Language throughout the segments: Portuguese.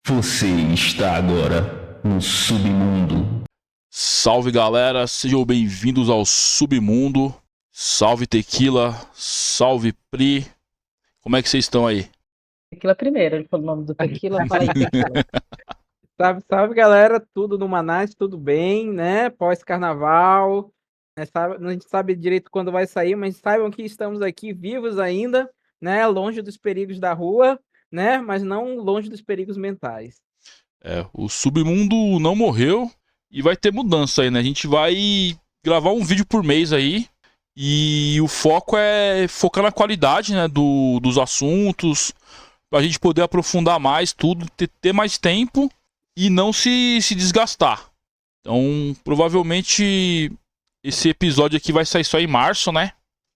Você está agora no Submundo. Salve galera, sejam bem-vindos ao Submundo. Salve Tequila, salve Pri. Como é que vocês estão aí? Tequila primeiro, ele falou o nome do Tequila, fala aí, Tequila. Salve, salve, galera, tudo no Manaus, tudo bem, né? Pós-carnaval, né? A gente sabe direito quando vai sair, mas saibam que estamos aqui vivos ainda, né? Longe dos perigos da rua, né? Mas não longe dos perigos mentais. O Submundo não morreu e vai ter mudança aí, né? A gente vai gravar um vídeo por mês aí e o foco é focar na qualidade, né, dos assuntos, pra gente poder aprofundar mais tudo, ter mais tempo e não se desgastar. Então, provavelmente esse episódio aqui vai sair só em março, né?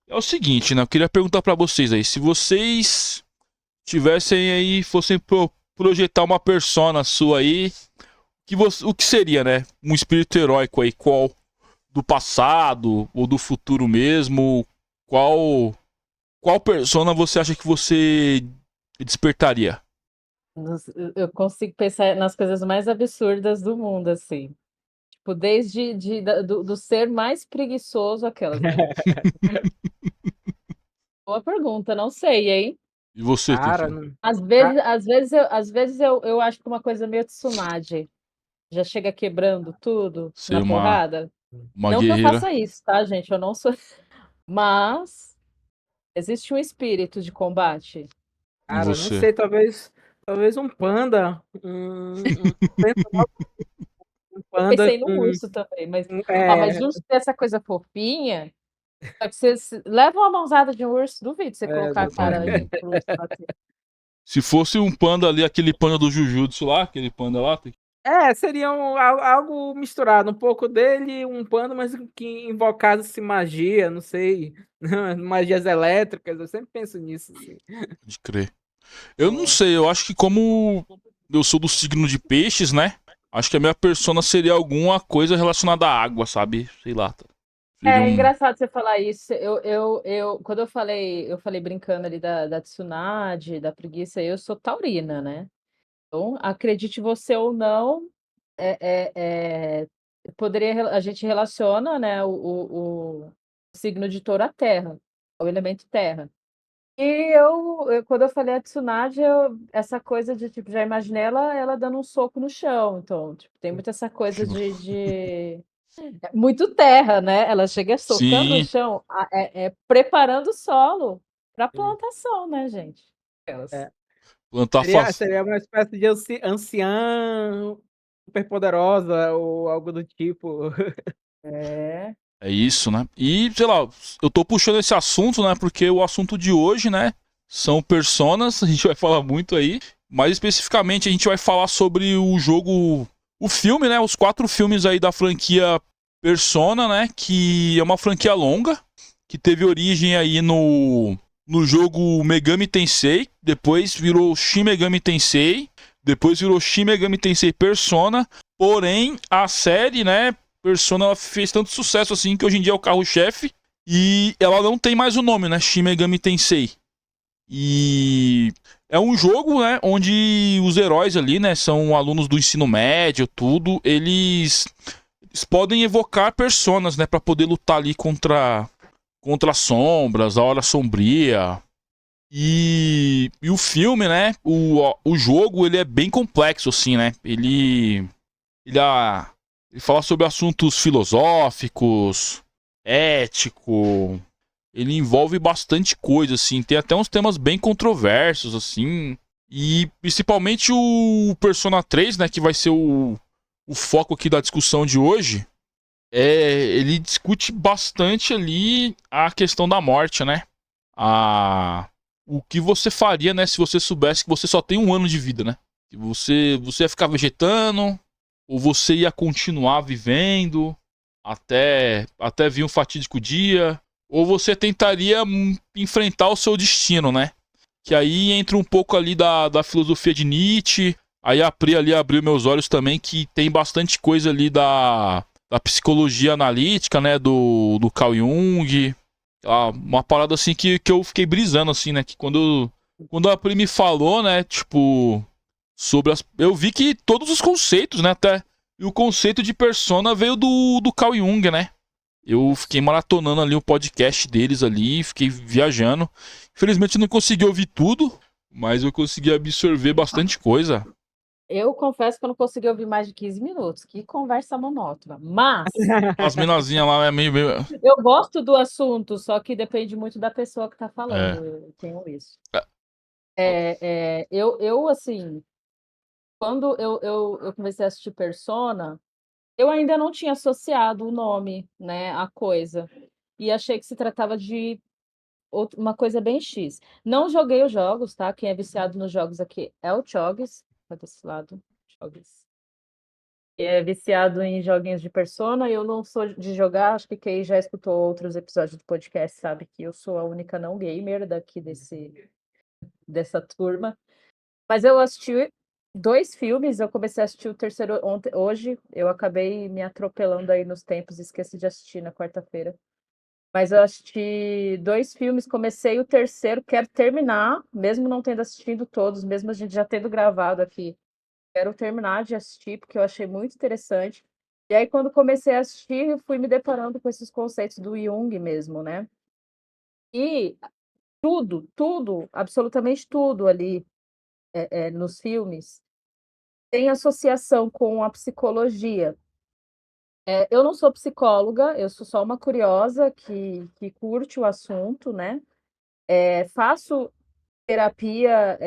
É o seguinte, né? Eu queria perguntar pra vocês aí, se vocês tivessem aí, fossem projetar uma persona sua aí, o que seria, né? Um espírito heróico aí, qual do passado ou do futuro mesmo? Qual persona você acha que você despertaria? Eu consigo pensar nas coisas mais absurdas do mundo, assim. Tipo, desde do ser mais preguiçoso aquelas. Boa pergunta, não sei, hein? E você, Cara, Tequila? Às vezes eu acho que uma coisa meio Tsunade. Já chega quebrando tudo Ser na porrada. uma Não que eu guerreira. faça isso, tá, gente? Eu não sou. Mas existe um espírito de combate. E cara, não você? sei, talvez um panda, pensa logo um Eu panda pensei no com, urso também, mas, mas é, urso tem essa coisa fofinha. Só que você leva uma mãozada de um urso, duvido você colocar a cara exatamente. pro urso bater. Se fosse um panda ali, aquele panda do Jujutsu lá, aquele panda lá, seria algo misturado, um pouco dele, um panda, mas que invocasse magia, não sei, magias elétricas, eu sempre penso nisso, assim. pode crer. Eu não sei, eu acho que como eu sou do signo de peixes, né? Acho que a minha persona seria alguma coisa relacionada à água, sabe? Sei lá. Seria É um. engraçado você falar isso. Quando eu falei brincando ali da Tsunade, da preguiça, eu sou taurina, né? Então, acredite você ou não, é, é, é, a gente relaciona, né, o signo de touro à terra, ao elemento terra. E quando eu falei a Tsunade, essa coisa de, tipo, já imaginei ela dando um soco no chão. Então, tipo, tem muito essa coisa muito terra, né? Ela chega socando o Sim, chão, preparando o solo para plantação, né, gente? Aquelas. É. plantar Seria, faz. seria uma espécie de anciã super poderosa ou algo do tipo. É. É isso, né? E, sei lá, eu tô puxando esse assunto, né? Porque o assunto de hoje, né? São personas, a gente vai falar muito aí. Mais especificamente, a gente vai falar sobre o jogo. O filme, né? Os 4 filmes aí da franquia Persona, né? Que é uma franquia longa. Que teve origem aí no jogo Megami Tensei. Depois virou Shin Megami Tensei. Depois virou Shin Megami Tensei Persona. Porém, a série, né? Persona ela fez tanto sucesso assim que hoje em dia é o carro-chefe. E ela não tem mais o nome, né? Shin Megami Tensei. E é um jogo, né? Onde os heróis ali, né? São alunos do ensino médio, tudo. Eles podem evocar personas, né? Pra poder lutar ali contra as sombras, a Hora Sombria. E o filme, né? O jogo, ele é bem complexo, assim, né? Ele, ele fala sobre assuntos filosóficos, ético. Ele envolve bastante coisa, assim. Tem até uns temas bem controversos, assim. E principalmente o Persona 3, né? Que vai ser o foco aqui da discussão de hoje. Ele discute bastante ali a questão da morte, né? O que você faria, né? Se você soubesse que você só tem um ano de vida, né? Que você ia ficar vegetando, ou você ia continuar vivendo até vir um fatídico dia, ou você tentaria enfrentar o seu destino, né? Que aí entra um pouco ali da filosofia de Nietzsche. Aí a Pri ali abriu meus olhos também, que tem bastante coisa ali da psicologia analítica, né? Do Carl Jung. Uma parada assim que eu fiquei brisando, assim, né? Que quando a Pri me falou, né? Tipo, sobre as... Eu vi que todos os conceitos, né, até... E o conceito de persona veio do Carl Jung, né? Eu fiquei maratonando ali o podcast deles ali, fiquei viajando. Infelizmente eu não consegui ouvir tudo, mas eu consegui absorver bastante coisa. Eu confesso que eu não consegui ouvir mais de 15 minutos. Que conversa monótona. Mas As minazinhas lá é meio... eu gosto do assunto, só que depende muito da pessoa que está É. falando. Eu tenho isso. É. Eu assim, quando eu comecei a assistir Persona, eu ainda não tinha associado o nome, né, à coisa. E achei que se tratava de uma coisa bem X. Não joguei os jogos, tá? Quem é viciado nos jogos aqui é o Chogs. Vai desse lado, Chogs. É viciado em joguinhos de Persona. Eu não sou de jogar, acho que quem já escutou outros episódios do podcast sabe que eu sou a única não gamer daqui dessa turma. Mas eu assisti 2 filmes, eu comecei a assistir o terceiro hoje, eu acabei me atropelando aí nos tempos, esqueci de assistir na quarta-feira. Mas eu assisti 2 filmes, comecei o terceiro, quero terminar, mesmo não tendo assistido todos, mesmo a gente já tendo gravado aqui. Quero terminar de assistir, porque eu achei muito interessante. E aí, quando comecei a assistir, eu fui me deparando com esses conceitos do Jung mesmo, né? E tudo, absolutamente tudo ali nos filmes tem associação com a psicologia. Eu não sou psicóloga, eu sou só uma curiosa que curte o assunto, né? Faço terapia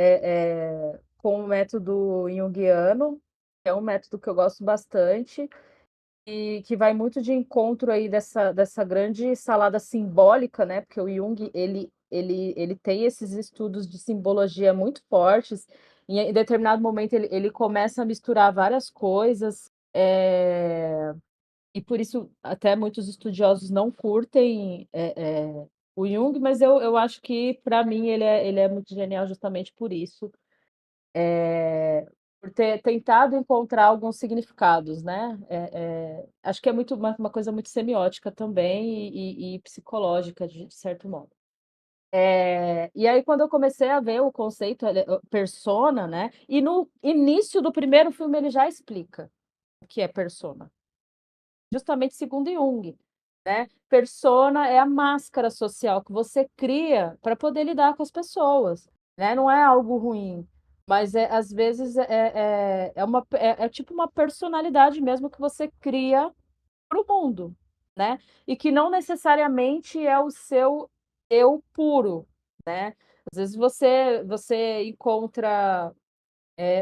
com o método junguiano, que é um método que eu gosto bastante, e que vai muito de encontro aí dessa grande salada simbólica, né? Porque o Jung, ele tem esses estudos de simbologia muito fortes, e em determinado momento ele começa a misturar várias coisas, e por isso até muitos estudiosos não curtem o Jung, mas eu acho que, para mim, ele é muito genial justamente por isso, por ter tentado encontrar alguns significados, né? Acho que é muito uma coisa muito semiótica também e psicológica, de certo modo. E aí, quando eu comecei a ver o conceito persona, né? E no início do primeiro filme ele já explica o que é persona, justamente segundo Jung, né? Persona é a máscara social que você cria para poder lidar com as pessoas, né? Não é algo ruim, mas às vezes é tipo uma personalidade mesmo que você cria para o mundo, né? E que não necessariamente é o seu eu puro, né? Às vezes você encontra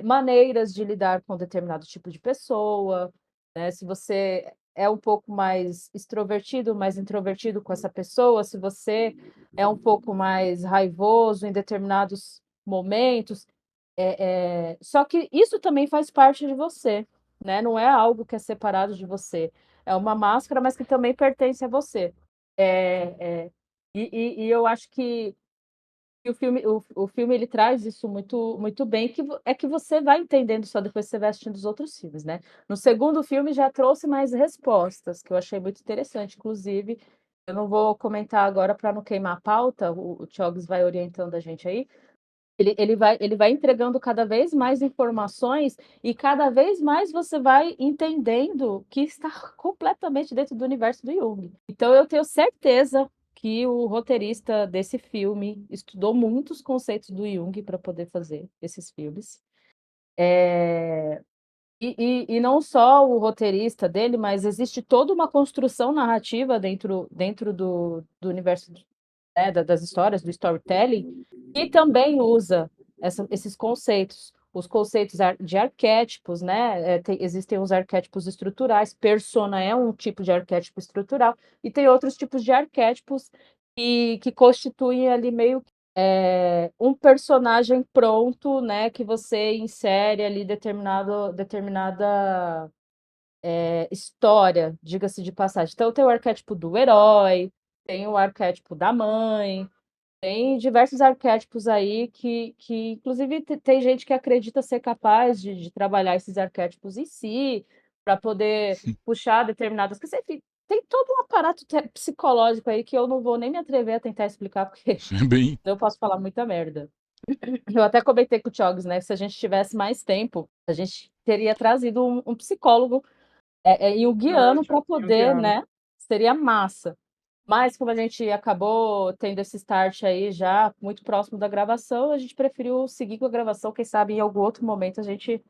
maneiras de lidar com determinado tipo de pessoa, né? Se você é um pouco mais extrovertido, mais introvertido com essa pessoa, se você é um pouco mais raivoso em determinados momentos, só que isso também faz parte de você, né? Não é algo que é separado de você. É uma máscara, mas que também pertence a você. E eu acho que o filme ele traz isso muito bem, que você vai entendendo só depois que você vai assistindo os outros filmes, né. No segundo filme já trouxe mais respostas, que eu achei muito interessante, inclusive, eu não vou comentar agora para não queimar a pauta, o Chogs vai orientando a gente aí, ele vai entregando cada vez mais informações e cada vez mais você vai entendendo que está completamente dentro do universo do Jung. Então eu tenho certeza que o roteirista desse filme estudou muitos conceitos do Jung para poder fazer esses filmes. E não só o roteirista dele, mas existe toda uma construção narrativa dentro do universo, né, das histórias, do storytelling, que também usa esses conceitos, os conceitos de arquétipos, né? Existem os arquétipos estruturais, persona é um tipo de arquétipo estrutural, e tem outros tipos de arquétipos que constituem ali meio um personagem pronto, né? Que você insere ali determinada história, diga-se de passagem. Então, tem o arquétipo do herói, tem o arquétipo da mãe, tem diversos arquétipos aí que inclusive, tem gente que acredita ser capaz de trabalhar esses arquétipos em si, para poder puxar determinadas coisas. Enfim, tem todo um aparato psicológico aí que eu não vou nem me atrever a tentar explicar, porque É bem... eu posso falar muita merda. Eu até comentei com o Tiogs, né? Se a gente tivesse mais tempo, a gente teria trazido um psicólogo junguiano para poder, Junguiano. né? Seria massa. Mas como a gente acabou tendo esse start aí já muito próximo da gravação, a gente preferiu seguir com a gravação. Quem sabe em algum outro momento a gente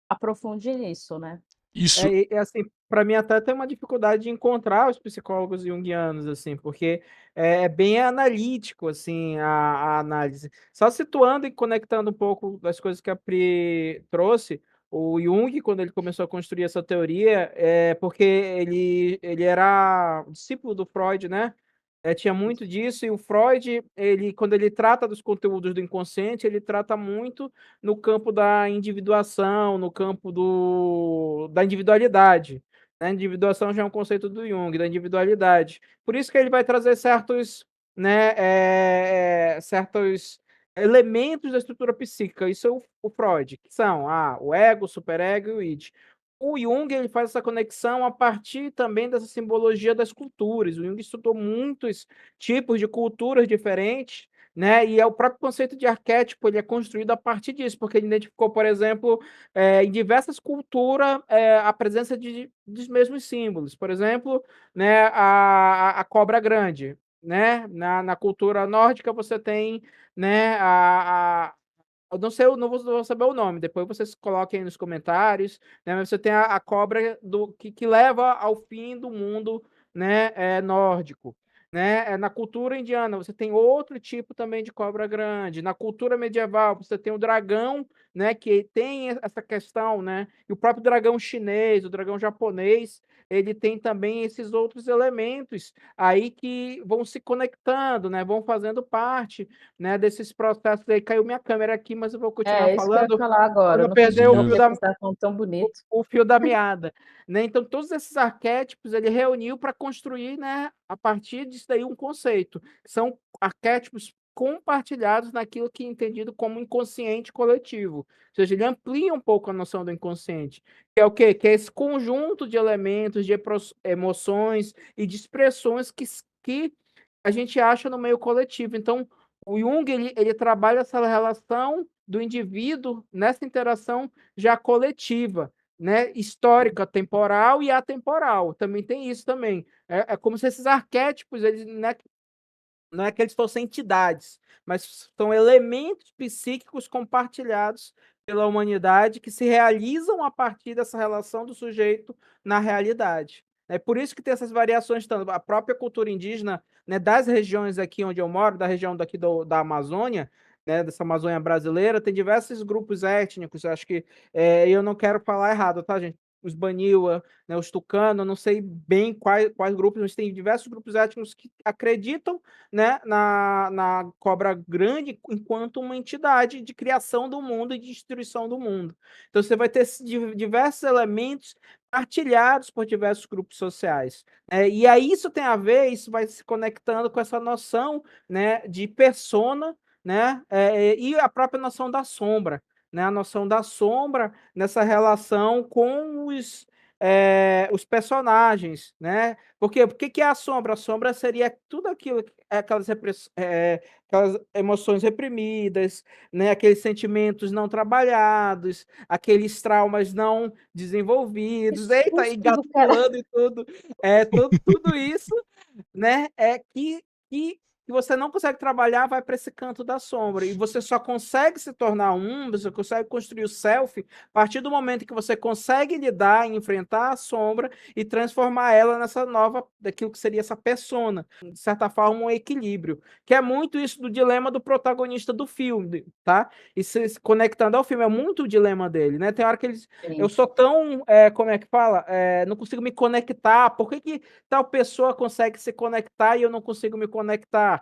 aprofunde nisso, né? Isso, Assim, para mim até tem uma dificuldade de encontrar os psicólogos junguianos, assim, porque é bem analítico, assim, a análise. Só situando e conectando um pouco das coisas que a Pri trouxe, o Jung, quando ele começou a construir essa teoria, porque ele era discípulo do Freud, né? Tinha muito disso, e o Freud, quando ele trata dos conteúdos do inconsciente, ele trata muito no campo da individuação, no campo da individualidade. A individuação já é um conceito do Jung, da individualidade. Por isso que ele vai trazer certos, né, certos elementos da estrutura psíquica. Isso é o Freud, que são o ego, o superego e o id. O Jung ele faz essa conexão a partir também dessa simbologia das culturas. O Jung estudou muitos tipos de culturas diferentes, né? E o próprio conceito de arquétipo ele é construído a partir disso, porque ele identificou, por exemplo, em diversas culturas a presença dos mesmos símbolos. Por exemplo, né, a cobra grande, né? Na cultura nórdica você tem, né, eu não sei, eu não vou saber o nome, depois vocês coloquem aí nos comentários, né? Mas você tem a cobra que leva ao fim do mundo, né? Nórdico. Né? Na cultura indiana, você tem outro tipo também de cobra grande. Na cultura medieval, você tem o dragão, né? Que tem essa questão, né? E o próprio dragão chinês, o dragão japonês, ele tem também esses outros elementos aí que vão se conectando, né? Vão fazendo parte, né, desses processos aí. Caiu minha câmera aqui, mas eu vou continuar É isso que eu ia falando falar para agora. Eu não não perder consegui o beleza. fio ver da, porque você estava falando tão bonito. o fio da meada, né? Então, todos esses arquétipos ele reuniu para construir, né, a partir disso daí um conceito. São arquétipos compartilhados naquilo que é entendido como inconsciente coletivo. Ou seja, ele amplia um pouco a noção do inconsciente, que é o quê? Que é esse conjunto de elementos, de emoções e de expressões que a gente acha no meio coletivo. Então, o Jung ele trabalha essa relação do indivíduo nessa interação já coletiva, né? Histórica, temporal e atemporal. Também tem isso também. É como se esses arquétipos, eles, né, não é que eles fossem entidades, mas são elementos psíquicos compartilhados pela humanidade que se realizam a partir dessa relação do sujeito na realidade. É por isso que tem essas variações, tanto a própria cultura indígena, né, das regiões aqui onde eu moro, da região daqui da Amazônia, né, dessa Amazônia brasileira, tem diversos grupos étnicos. Eu acho que eu não quero falar errado, tá, gente? Os Baniwa, né, os Tucano, eu não sei bem quais grupos, mas tem diversos grupos étnicos que acreditam, né, na cobra grande enquanto uma entidade de criação do mundo e de destruição do mundo. Então você vai ter diversos elementos partilhados por diversos grupos sociais. E aí isso tem a ver, isso vai se conectando com essa noção, né, de persona, né, e a própria noção da sombra. Né, a noção da sombra nessa relação com os personagens, né? Porque o que é a sombra? A sombra seria tudo aquilo, aquelas emoções reprimidas, né? Aqueles sentimentos não trabalhados, aqueles traumas não Que desenvolvidos. Eita, susto do cara. engatilhando e tudo. Tudo isso, né? Que você não consegue trabalhar, vai para esse canto da sombra. E você só consegue se tornar você consegue construir o self a partir do momento que você consegue lidar e enfrentar a sombra e transformar ela nessa nova, daquilo que seria essa persona. De certa forma, um equilíbrio. Que é muito isso do dilema do protagonista do filme, tá? E se conectando ao filme, é muito o dilema dele, né? Tem hora que eu Sim. sou tão, como é que fala? Não consigo me conectar. Por que tal pessoa consegue se conectar e eu não consigo me conectar?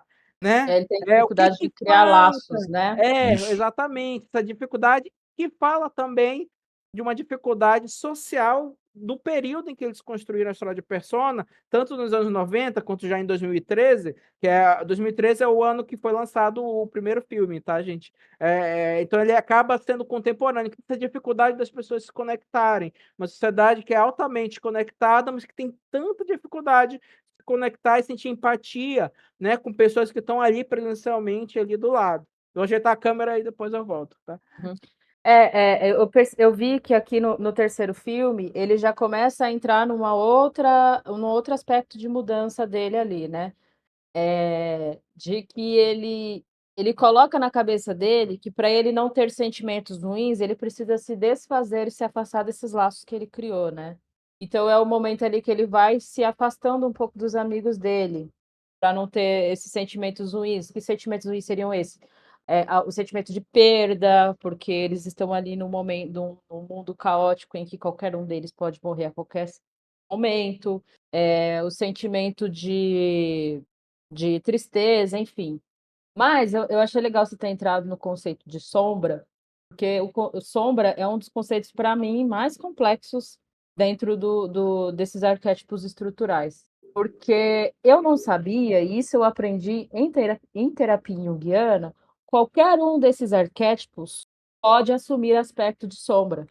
Né? Ele tem O que dificuldade de que criar falta? laços, né? Isso. Exatamente, essa dificuldade que fala também de uma dificuldade social do período em que eles construíram a história de Persona, tanto nos anos 90 quanto já em 2013, 2013 é o ano que foi lançado o primeiro filme, tá, gente? Então ele acaba sendo contemporâneo, que essa dificuldade das pessoas se conectarem, uma sociedade que é altamente conectada, mas que tem tanta dificuldade de se conectar e sentir empatia, né, com pessoas que estão ali presencialmente ali do lado. Vou ajeitar a câmera e depois eu volto, tá? Uhum. Eu vi que aqui no terceiro filme, ele já começa a entrar num outro aspecto de mudança dele ali, né? De que ele coloca na cabeça dele que para ele não ter sentimentos ruins, ele precisa se desfazer e se afastar desses laços que ele criou, né? Então é o momento ali que ele vai se afastando um pouco dos amigos dele, para não ter esses sentimentos ruins. Que sentimentos ruins seriam esses? O sentimento de perda, porque eles estão ali num mundo caótico em que qualquer um deles pode morrer a qualquer momento. O sentimento de tristeza, enfim. Mas eu achei legal você ter entrado no conceito de sombra, porque o sombra é um dos conceitos, para mim, mais complexos dentro desses arquétipos estruturais. Porque eu não sabia, e isso eu aprendi em terapia junguiana, qualquer um desses arquétipos pode assumir aspecto de sombra,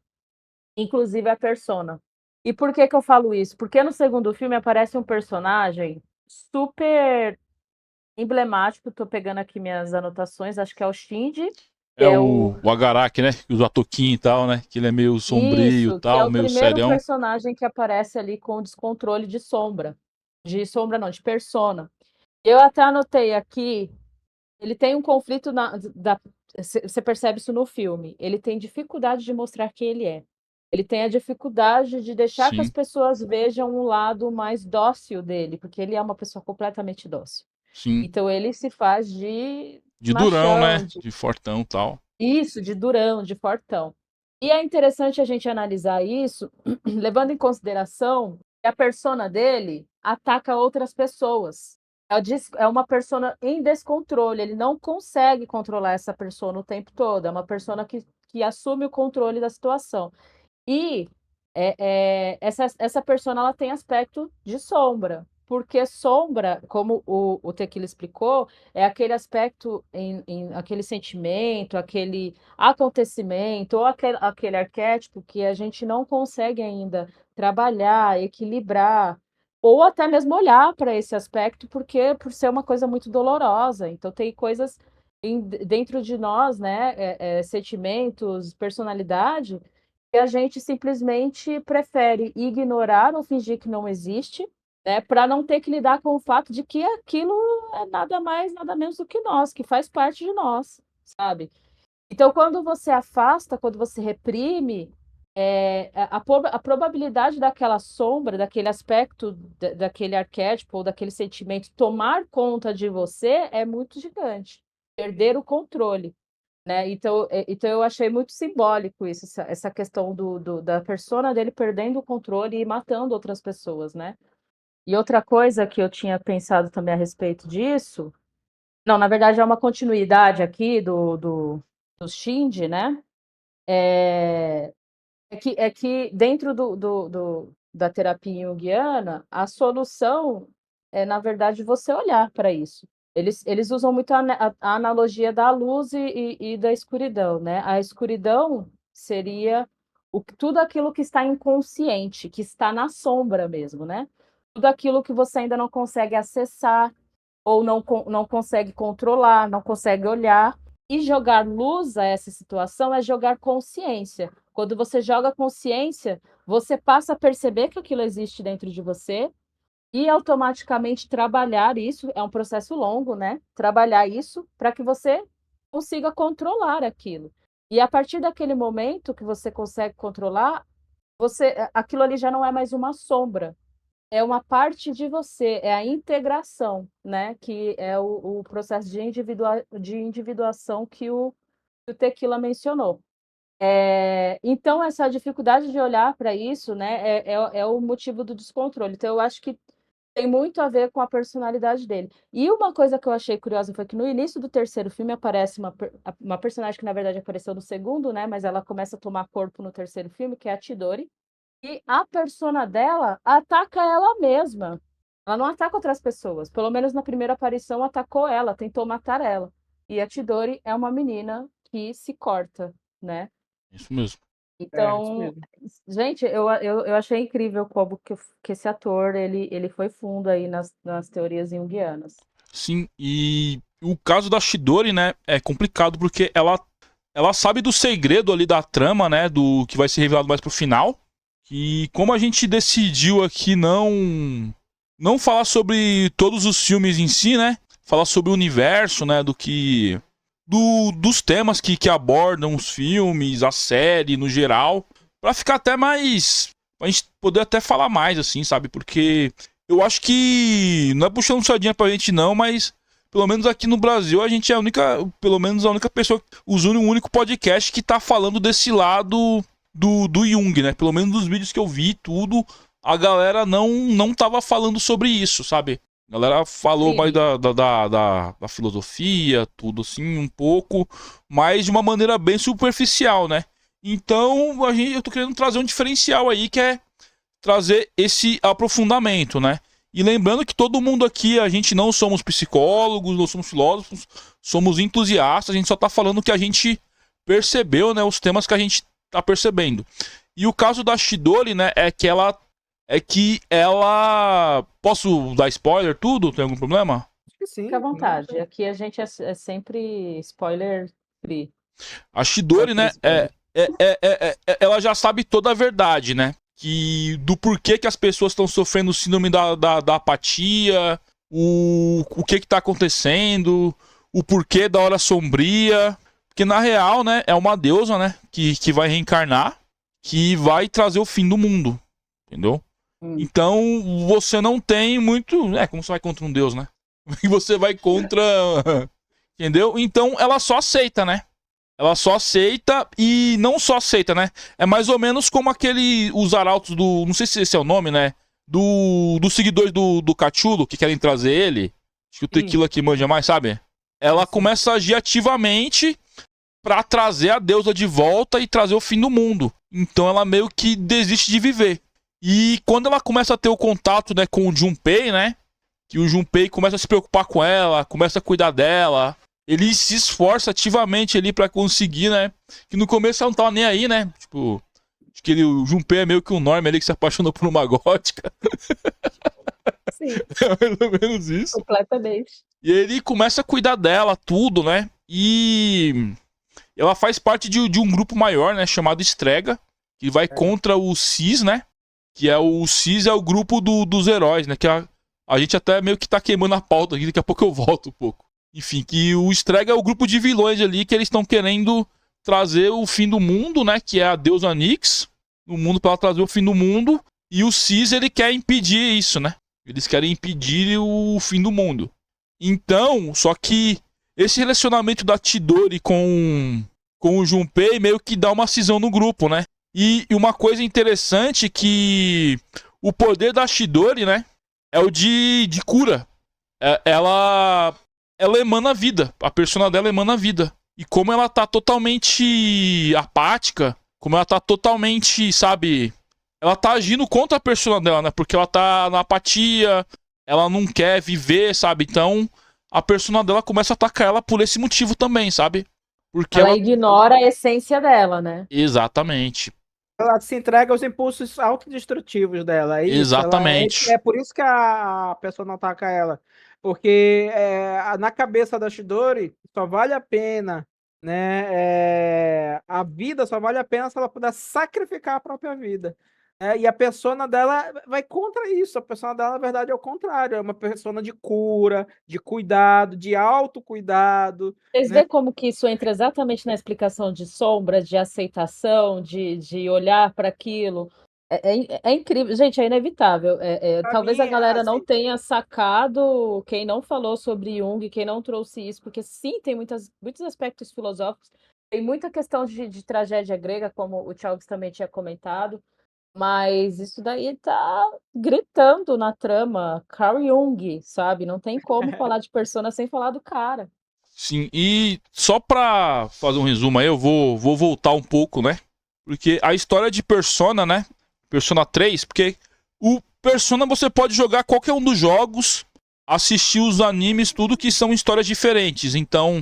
inclusive a persona. E por que que eu falo isso? Porque no segundo filme aparece um personagem super emblemático, tô pegando aqui minhas anotações, acho que é o Shinji, que É é o Agaraki, né? Que usa a touquinha e tal, né? Que ele é meio sombrio e isso, que é tal, o meio primeiro serião. personagem que aparece ali com o descontrole de sombra. De sombra não, de persona. Eu até anotei aqui, ele tem um conflito você percebe isso no filme, ele tem dificuldade de mostrar quem ele é. Ele tem a dificuldade de deixar que as Sim, pessoas vejam um lado mais dócil dele, porque ele é uma pessoa completamente dócil. sim. Então ele se faz de De durão, machão, né? De fortão e tal. de durão, de fortão. E é interessante a gente analisar isso, levando em consideração que a persona dele ataca outras pessoas. É uma persona em descontrole, ele não consegue controlar essa persona o tempo todo, é uma persona que assume o controle da situação. E essa persona ela tem aspecto de sombra, porque sombra, como o Tequila explicou, é aquele aspecto, aquele sentimento, aquele acontecimento, ou aquele arquétipo que a gente não consegue ainda trabalhar, equilibrar, ou até mesmo olhar para esse aspecto, porque por ser uma coisa muito dolorosa. Então, tem coisas dentro de nós, né, sentimentos, personalidade e a gente simplesmente prefere ignorar ou fingir que não existe, né, para não ter que lidar com o fato de que aquilo é nada mais, nada menos do que nós, que faz parte de nós, sabe. Então quando você afasta, quando você reprime, a probabilidade daquela sombra, daquele aspecto, daquele arquétipo ou daquele sentimento tomar conta de você é muito gigante, perder o controle. Né, então eu achei muito simbólico isso, essa questão da persona dele perdendo o controle e matando outras pessoas, né. E outra coisa que eu tinha pensado também a respeito disso não, na verdade é uma continuidade aqui do Shinji, né, é que dentro da terapia junguiana, a solução é, na verdade, você olhar para isso. Eles usam muito a analogia da luz e da escuridão, né. A escuridão seria tudo aquilo que está inconsciente, que está na sombra mesmo, né. Tudo aquilo que você ainda não consegue acessar, ou não consegue controlar, não consegue olhar. E jogar luz a essa situação é jogar consciência. Quando você joga consciência, você passa a perceber que aquilo existe dentro de você e automaticamente trabalhar isso, é um processo longo, né, trabalhar isso para que você consiga controlar aquilo. E a partir daquele momento que você consegue controlar, aquilo ali já não é mais uma sombra, é uma parte de você, é a integração, né, que é o processo de individuação que o Tequila mencionou. Então essa dificuldade de olhar para isso, né, é o motivo do descontrole. Então eu acho que tem muito a ver com a personalidade dele. E uma coisa que eu achei curiosa foi que no início do terceiro filme aparece uma personagem que na verdade apareceu no segundo, né, mas ela começa a tomar corpo no terceiro filme, que é a Chidori. E a persona dela ataca ela mesma. Ela não ataca outras pessoas. Pelo menos na primeira aparição atacou ela, tentou matar ela. E a Chidori é uma menina que se corta, né. Isso mesmo. Isso Então, mesmo. gente, eu achei incrível como que esse ator ele foi fundo aí nas teorias junguianas. Sim, e O caso da Chidori, né, é complicado porque ela sabe do segredo ali da trama, né, do que vai ser revelado mais pro final. E como a gente decidiu aqui não falar sobre todos os filmes em si, né, falar sobre o universo, né, dos temas que abordam os filmes, a série no geral, pra ficar até mais, pra gente poder até falar mais, assim, sabe, porque eu acho que, não é puxando sardinha pra gente não, mas pelo menos aqui no Brasil a gente é a única pessoa, o único podcast que tá falando desse lado do Jung, né, pelo menos dos vídeos que eu vi, tudo, a galera não tava falando sobre isso, sabe? A galera falou Sim. mais da filosofia, tudo assim, um pouco, mas de uma maneira bem superficial, né? Então, eu tô querendo trazer um diferencial aí, que é trazer esse aprofundamento, né? E lembrando que todo mundo aqui, a gente não somos psicólogos, não somos filósofos, somos entusiastas, a gente só tá falando o que a gente percebeu, né? Os temas que a gente tá percebendo. E o caso da Chidori, né, é que ela... Posso dar spoiler, tudo? Tem algum problema? Acho que sim. Fica à vontade. não- Aqui a gente é sempre spoiler free. A Chidori, né, ela já sabe toda a verdade, né? Do porquê que as pessoas estão sofrendo o síndrome da apatia, o que tá acontecendo, o porquê da hora sombria. Porque na real, né, é uma deusa, né, que vai reencarnar, que vai trazer o fim do mundo, entendeu? Então, você não tem muito... como você vai contra um deus, né? Você vai contra... Entendeu? Então, ela só aceita, né? Ela só aceita e não só aceita, né? É mais ou menos como os arautos do... Não sei se esse é o nome, né? Dos seguidores do Cthulhu, que querem trazer ele. Acho que o Tequila que manja mais, sabe? Ela começa a agir ativamente pra trazer a deusa de volta e trazer o fim do mundo. Então, ela meio que desiste de viver. E quando ela começa a ter o contato, né, com o Junpei, né? Que o Junpei começa a se preocupar com ela, começa a cuidar dela. Ele se esforça ativamente ali pra conseguir, né? Que no começo ela não tava nem aí, né? Tipo, acho que o Junpei é meio que um Norman ali que se apaixonou por uma gótica. Sim, É mais ou menos isso. completamente. E ele começa a cuidar dela, tudo, né? E ela faz parte de um grupo maior, né? Chamado Strega, que vai contra o Cis, né? Que é o Cis é o grupo dos heróis, né? Que a gente até meio que tá queimando a pauta aqui, daqui a pouco eu volto um pouco. Enfim, que o Strega é o grupo de vilões ali que eles estão querendo trazer o fim do mundo, né? Que é a deusa Nyx no mundo para trazer o fim do mundo. E o Cis, ele quer impedir isso, né? Eles querem impedir o fim do mundo. Então, só que esse relacionamento da Chidori com o Junpei meio que dá uma cisão no grupo, né? E uma coisa interessante que o poder da Chidori, né, é o de cura. Ela emana vida. A persona dela emana vida. E como ela tá totalmente apática, como ela tá totalmente, sabe, ela tá agindo contra a persona dela, né? Porque ela tá na apatia, ela não quer viver, sabe? Então, a persona dela começa a atacar ela por esse motivo também, sabe? Porque Ela ignora a essência dela, né? Exatamente. Ela se entrega aos impulsos autodestrutivos dela, é isso? Exatamente. É por isso que a pessoa não ataca ela. Porque na cabeça da Chidori só vale a pena, né? A vida só vale a pena se ela puder sacrificar a própria vida. E a persona dela vai contra isso. A persona dela, na verdade, é o contrário. É uma persona de cura, de cuidado, de autocuidado. Vocês né? veem como que isso entra exatamente na explicação de sombra, de aceitação, de olhar para aquilo. É incrível. Gente, é inevitável. Pra Talvez a mim, galera não assim, tenha sacado, quem não falou sobre Jung, quem não trouxe isso, porque sim, tem muitos aspectos filosóficos, tem muita questão de tragédia grega, como o Thiago também tinha comentado, mas isso daí tá gritando na trama. Carl Jung, sabe? Não tem como falar de persona sem falar do cara. Sim, e só pra fazer um resumo aí, eu vou voltar um pouco, né? Porque a história de Persona, né? Persona 3, porque o Persona você pode jogar qualquer um dos jogos, assistir os animes, tudo que são histórias diferentes. Então,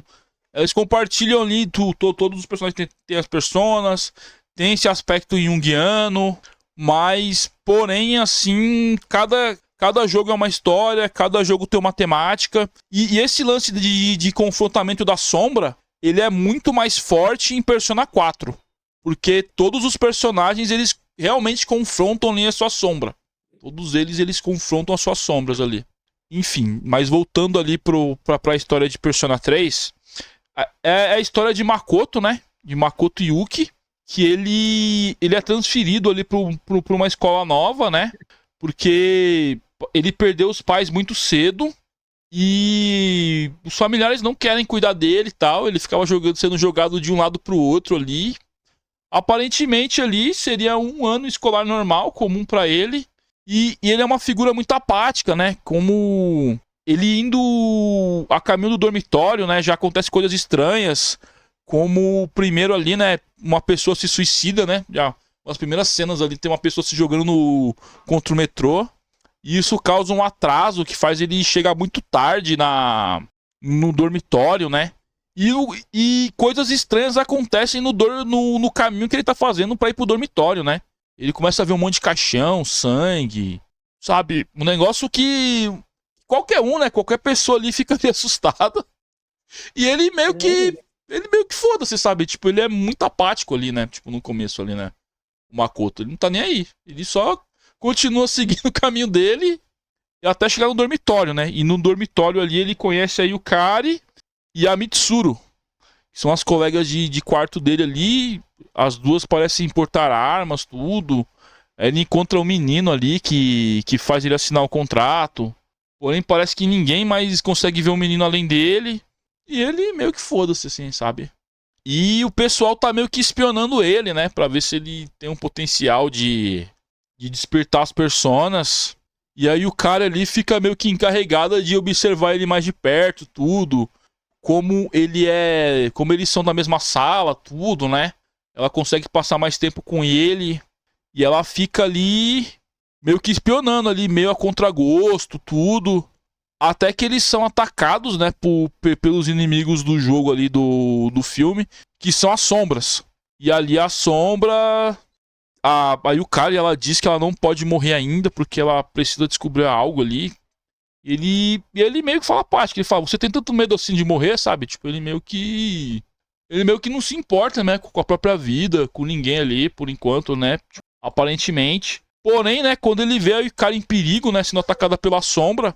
eles compartilham ali, todos os personagens têm as personas, tem esse aspecto junguiano, mas, porém, assim, cada Cada jogo é uma história, cada jogo tem uma temática. E esse lance de confrontamento da sombra, ele é muito mais forte em Persona 4. Porque todos os personagens, eles realmente confrontam ali a sua sombra. Todos eles confrontam as suas sombras ali. Enfim, mas voltando ali pra história de Persona 3, é a história de Makoto, né? De Makoto Yuki, que ele é transferido ali pra uma escola nova, né? Porque ele perdeu os pais muito cedo e os familiares não querem cuidar dele e tal. Ele ficava sendo jogado de um lado pro outro ali. Aparentemente ali seria um ano escolar normal, comum pra ele. E ele é uma figura muito apática, né? Como ele indo a caminho do dormitório, né? Já acontecem coisas estranhas. Como primeiro ali, né? Uma pessoa se suicida, né? Já as primeiras cenas ali tem uma pessoa se jogando contra o metrô. E isso causa um atraso que faz ele chegar muito tarde no dormitório, né? E coisas estranhas acontecem no caminho que ele tá fazendo pra ir pro dormitório, né? Ele começa a ver um monte de caixão, sangue, sabe? Um negócio que qualquer um, né? Qualquer pessoa ali ficaria assustada. E ele meio que foda-se, sabe? Tipo, ele é muito apático ali, né? Tipo, no começo ali, né? O Makoto, ele não tá nem aí. Ele só continua seguindo o caminho dele e até chegar no dormitório, né? E no dormitório ali ele conhece a Yukari e a Mitsuru, que são as colegas de quarto dele ali. As duas parecem importar armas, tudo. Aí ele encontra um menino ali que faz ele assinar o contrato. Porém, parece que ninguém mais consegue ver um menino além dele. E ele meio que foda-se, assim, sabe? E o pessoal tá meio que espionando ele, né? Pra ver se ele tem um potencial de despertar as personas. E aí o cara ali fica meio que encarregado de observar ele mais de perto, tudo. Como eles são da mesma sala, tudo, né? Ela consegue passar mais tempo com ele. E ela fica ali meio que espionando ali, meio a contragosto, tudo. Até que eles são atacados, né, pelos inimigos do jogo ali do filme, que são as sombras. E ali a sombra, a Yukari, ela diz que ela não pode morrer ainda, porque ela precisa descobrir algo ali. Ele meio que fala a parte, que ele fala, você tem tanto medo assim de morrer, sabe? Tipo, ele meio que não se importa, né, com a própria vida, com ninguém ali, por enquanto, né, tipo, aparentemente. Porém, né, quando ele vê a Yukari em perigo, né, sendo atacada pela sombra,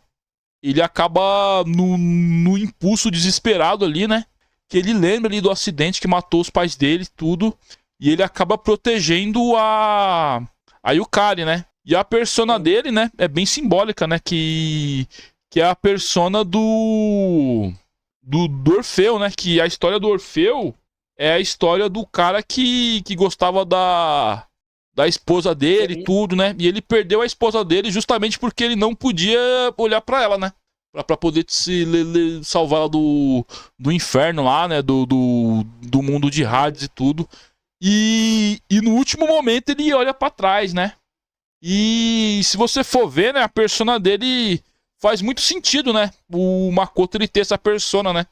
ele acaba no impulso desesperado ali, né? Que ele lembra ali do acidente que matou os pais dele, tudo. E ele acaba protegendo a Yukari, né? E a persona dele, né? É bem simbólica, né? Que é a persona do Orfeu, né? Que a história do Orfeu é a história do cara que gostava da esposa dele e tudo, né? E ele perdeu a esposa dele justamente porque ele não podia olhar pra ela, né? Pra poder salvar ela do inferno lá, né? Do mundo de Hades e tudo. E no último momento ele olha pra trás, né? E se você for ver, né? A persona dele faz muito sentido, né? O Makoto ele ter essa persona, né?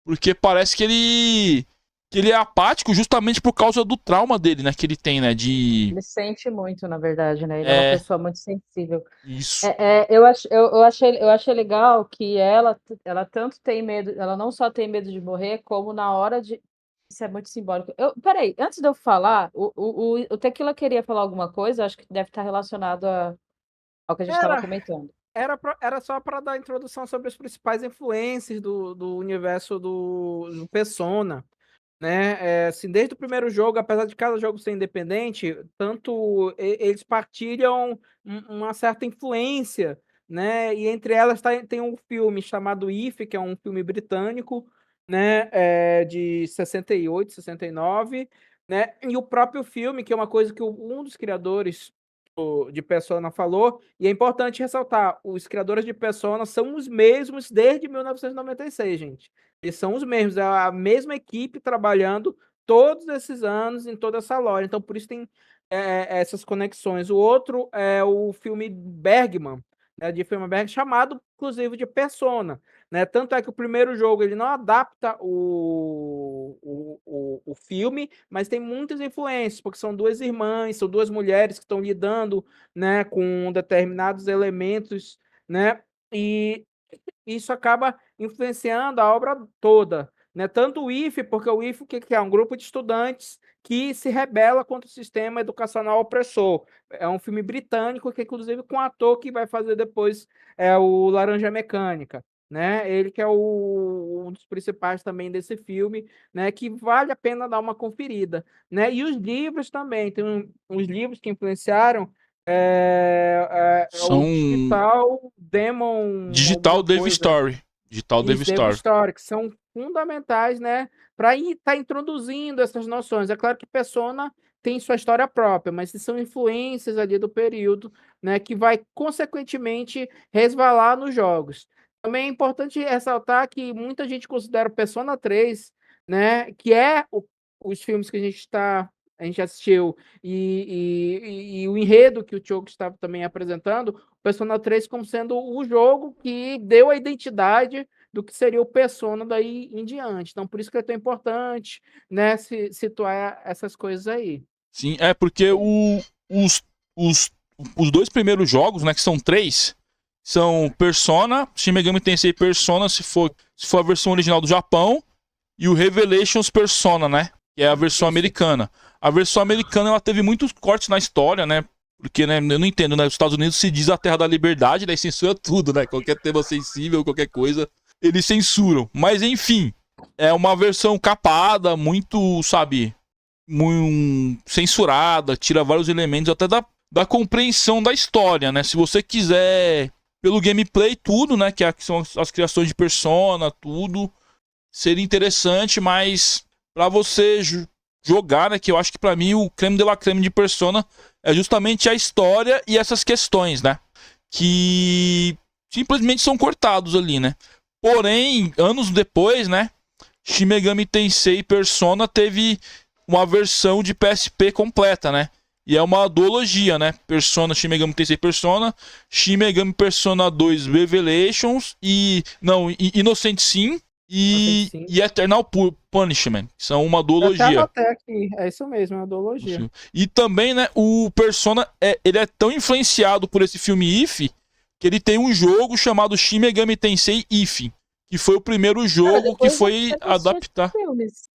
Porque parece que ele é apático justamente por causa do trauma dele, né? Que ele tem, né? Ele sente muito, na verdade, né? Ele é uma pessoa muito sensível. Isso. Eu achei legal que ela tanto tem medo, ela não só tem medo de morrer, como na hora de. Isso é muito simbólico. Peraí, antes de eu falar, o Tequila queria falar alguma coisa, acho que deve estar relacionado ao que a gente estava comentando. Era só para dar a introdução sobre os principais influências do universo do Persona. Né? Assim, desde o primeiro jogo, apesar de cada jogo ser independente, tanto eles partilham uma certa influência, né? E entre elas tem um filme chamado If, que é um filme britânico, né? De 68, 69, né? E o próprio filme, que é uma coisa que um dos criadores de Persona falou, e é importante ressaltar, os criadores de Persona são os mesmos desde 1996, gente. Eles são os mesmos, é a mesma equipe trabalhando todos esses anos em toda essa lore. Então, por isso tem essas conexões. O outro é o filme Bergman, né, de filme Bergman, chamado, inclusive, de Persona. né? Tanto é que o primeiro jogo ele não adapta o filme, mas tem muitas influências, porque são duas irmãs, são duas mulheres que estão lidando, né, com determinados elementos, né? E isso acaba influenciando a obra toda, né? Tanto o IFE, porque o IFE o que que é? Um grupo de estudantes que se rebela contra o sistema educacional opressor. É um filme britânico que inclusive com o ator que vai fazer depois o Laranja Mecânica, né? Ele que é um dos principais também desse filme, né? Que vale a pena dar uma conferida, né? E os livros também, tem uns livros que influenciaram o São Digital Demon Digital alguma Dave coisa. Story. Digital Dave Isso, Dave Story. Story, que são fundamentais, né, para estar introduzindo essas noções. É claro que Persona tem sua história própria, mas são influências ali do período, né, que vai consequentemente resvalar nos jogos. Também é importante ressaltar que muita gente considera o Persona 3, né, que é os filmes que a gente assistiu e o enredo que o Choco estava também apresentando, o Persona 3 como sendo o jogo que deu a identidade do que seria o Persona daí em diante. Então, por isso que é tão importante, né, situar essas coisas aí. Sim, é porque os, os, os dois primeiros jogos, né, que são três, são Persona, Shin Megami Tensei Persona, se for a versão original do Japão, e o Revelations Persona, né, que é a versão Isso. americana. A versão americana, ela teve muitos cortes na história, né, porque, né, eu não entendo, né, os Estados Unidos se diz a terra da liberdade, daí censura tudo, né, qualquer tema sensível, qualquer coisa, eles censuram. Mas, enfim, é uma versão capada, muito, sabe, muito censurada, tira vários elementos até da compreensão da história, né? Se você quiser, pelo gameplay, tudo, né? Que são as criações de Persona, tudo, seria interessante, mas pra você jogar, né? Que eu acho que pra mim o creme de la creme de Persona é justamente a história e essas questões, né? Que simplesmente são cortados ali, né? Porém, anos depois, né? Shin Megami Tensei Persona teve uma versão de PSP completa, né? E é uma duologia, né? Persona, Shin Megami Tensei Persona, Shin Megami Persona 2 Revelations e... Não, Innocent Sim Sim. e Eternal Punishment. São uma Eu até duologia. anotei aqui, é isso mesmo, é uma duologia. E também, né, o Persona, ele é tão influenciado por esse filme If, que ele tem um jogo chamado Shin Megami Tensei If, que foi o primeiro Cara, jogo que depois eu foi quero assistir esses adaptar filmes.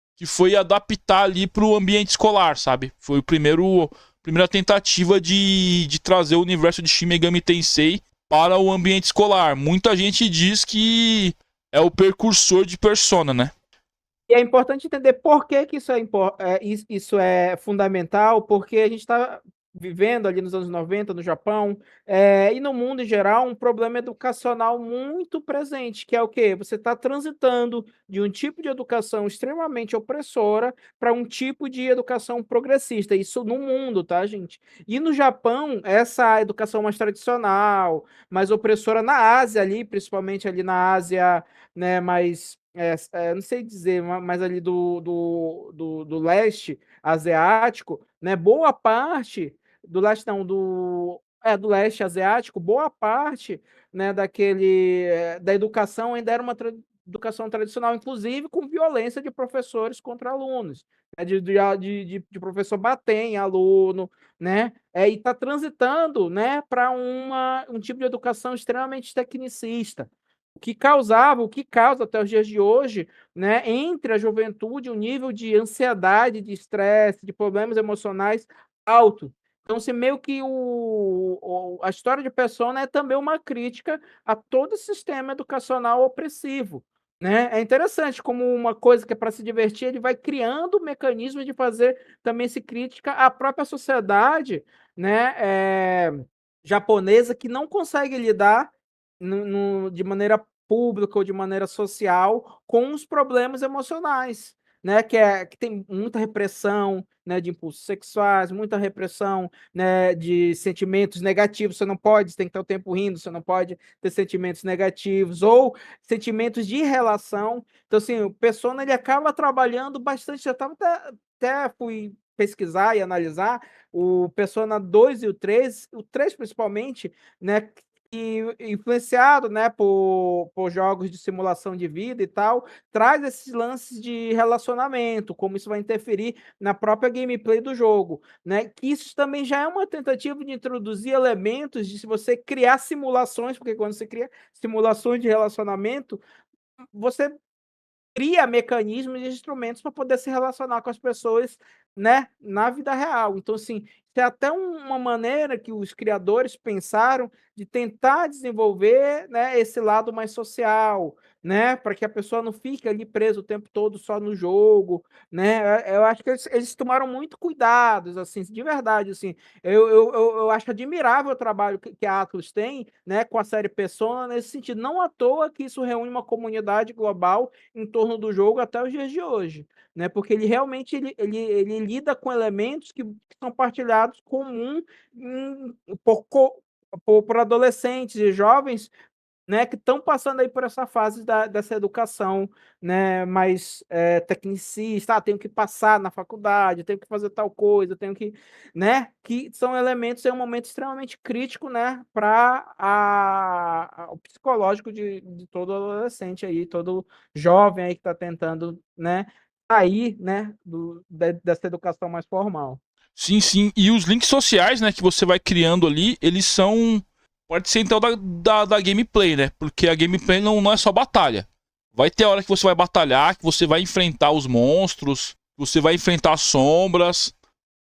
ali pro ambiente escolar, sabe? Foi primeira tentativa de trazer o universo de Shin Megami Tensei para o ambiente escolar. Muita gente diz que é o precursor de Persona, né? E é importante entender por que que isso é fundamental, porque a gente está vivendo ali nos anos 90 no Japão, e no mundo em geral, um problema educacional muito presente, que é o quê? Você está transitando de um tipo de educação extremamente opressora para um tipo de educação progressista. Isso no mundo, tá, gente? E no Japão, essa educação mais tradicional, mais opressora na Ásia ali, principalmente ali na Ásia, né, mais não sei dizer, mas ali do leste asiático, né? Boa parte do leste não, do leste asiático, boa parte, né, da educação ainda era uma educação tradicional, inclusive com violência de professores contra alunos, né, de professor bater em aluno, né? E está transitando, né, para um tipo de educação extremamente tecnicista, o que causa até os dias de hoje, né, entre a juventude, um nível de ansiedade, de estresse, de problemas emocionais alto. Então, se meio que a história de Persona é também uma crítica a todo o sistema educacional opressivo, né? É interessante como uma coisa que é para se divertir, ele vai criando mecanismos de fazer também esse crítica à própria sociedade, né, japonesa que não consegue lidar de maneira pública ou de maneira social com os problemas emocionais, né? Que tem muita repressão, né, de impulsos sexuais, muita repressão, né, de sentimentos negativos. Você tem que estar o tempo rindo, você não pode ter sentimentos negativos ou sentimentos de relação. Então, assim, o Persona ele acaba trabalhando bastante. Até fui pesquisar e analisar o Persona 2 e o 3 principalmente, né? e influenciado, né, por jogos de simulação de vida e tal, traz esses lances de relacionamento, como isso vai interferir na própria gameplay do jogo, né? Que isso também já é uma tentativa de introduzir elementos de se você criar simulações, porque quando você cria simulações de relacionamento, você cria mecanismos e instrumentos para poder se relacionar com as pessoas, né, na vida real. Então, assim, isso é até uma maneira que os criadores pensaram de tentar desenvolver, né, esse lado mais social, né, para que a pessoa não fique ali presa o tempo todo só no jogo, né? Eu acho que eles tomaram muito cuidados, assim, de verdade, assim. Eu acho admirável o trabalho que a Atlus tem, né, com a série Persona nesse sentido. Não à toa que isso reúne uma comunidade global em torno do jogo até os dias de hoje, né? Porque ele realmente ele lida com elementos que são partilhados comum por adolescentes e jovens, né, que estão passando aí por essa fase dessa educação, né, mais tecnicista, tenho que passar na faculdade, tenho que fazer tal coisa, tenho que, né, que são elementos em um momento extremamente crítico, né, para o psicológico de todo adolescente aí, todo jovem aí que está tentando, né, sair, né, dessa educação mais formal. Sim, sim. E os links sociais, né, que você vai criando ali, eles são. Pode ser então da gameplay, né? Porque a gameplay não é só batalha. Vai ter a hora que você vai batalhar, que você vai enfrentar os monstros, que você vai enfrentar as sombras.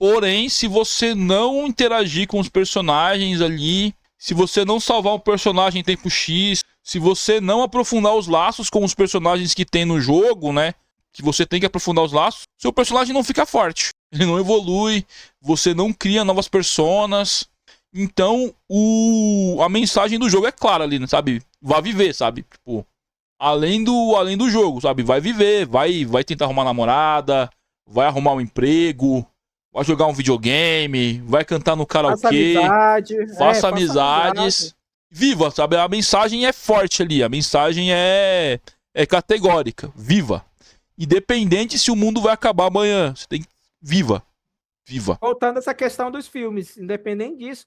Porém, se você não interagir com os personagens ali, se você não salvar um personagem em tempo X, se você não aprofundar os laços com os personagens que tem no jogo, né? Que você tem que aprofundar os laços, seu personagem não fica forte. Ele não evolui, você não cria novas personas. Então, a mensagem do jogo é clara ali, né, sabe? Vai viver, sabe? Tipo, além do jogo, sabe? Vai viver, vai tentar arrumar namorada, vai arrumar um emprego, vai jogar um videogame, vai cantar no karaokê, faça amizades. Viva, sabe? A mensagem é forte ali, a mensagem é categórica. Viva. Independente se o mundo vai acabar amanhã, você tem que... Viva. Voltando a essa questão dos filmes, independente disso,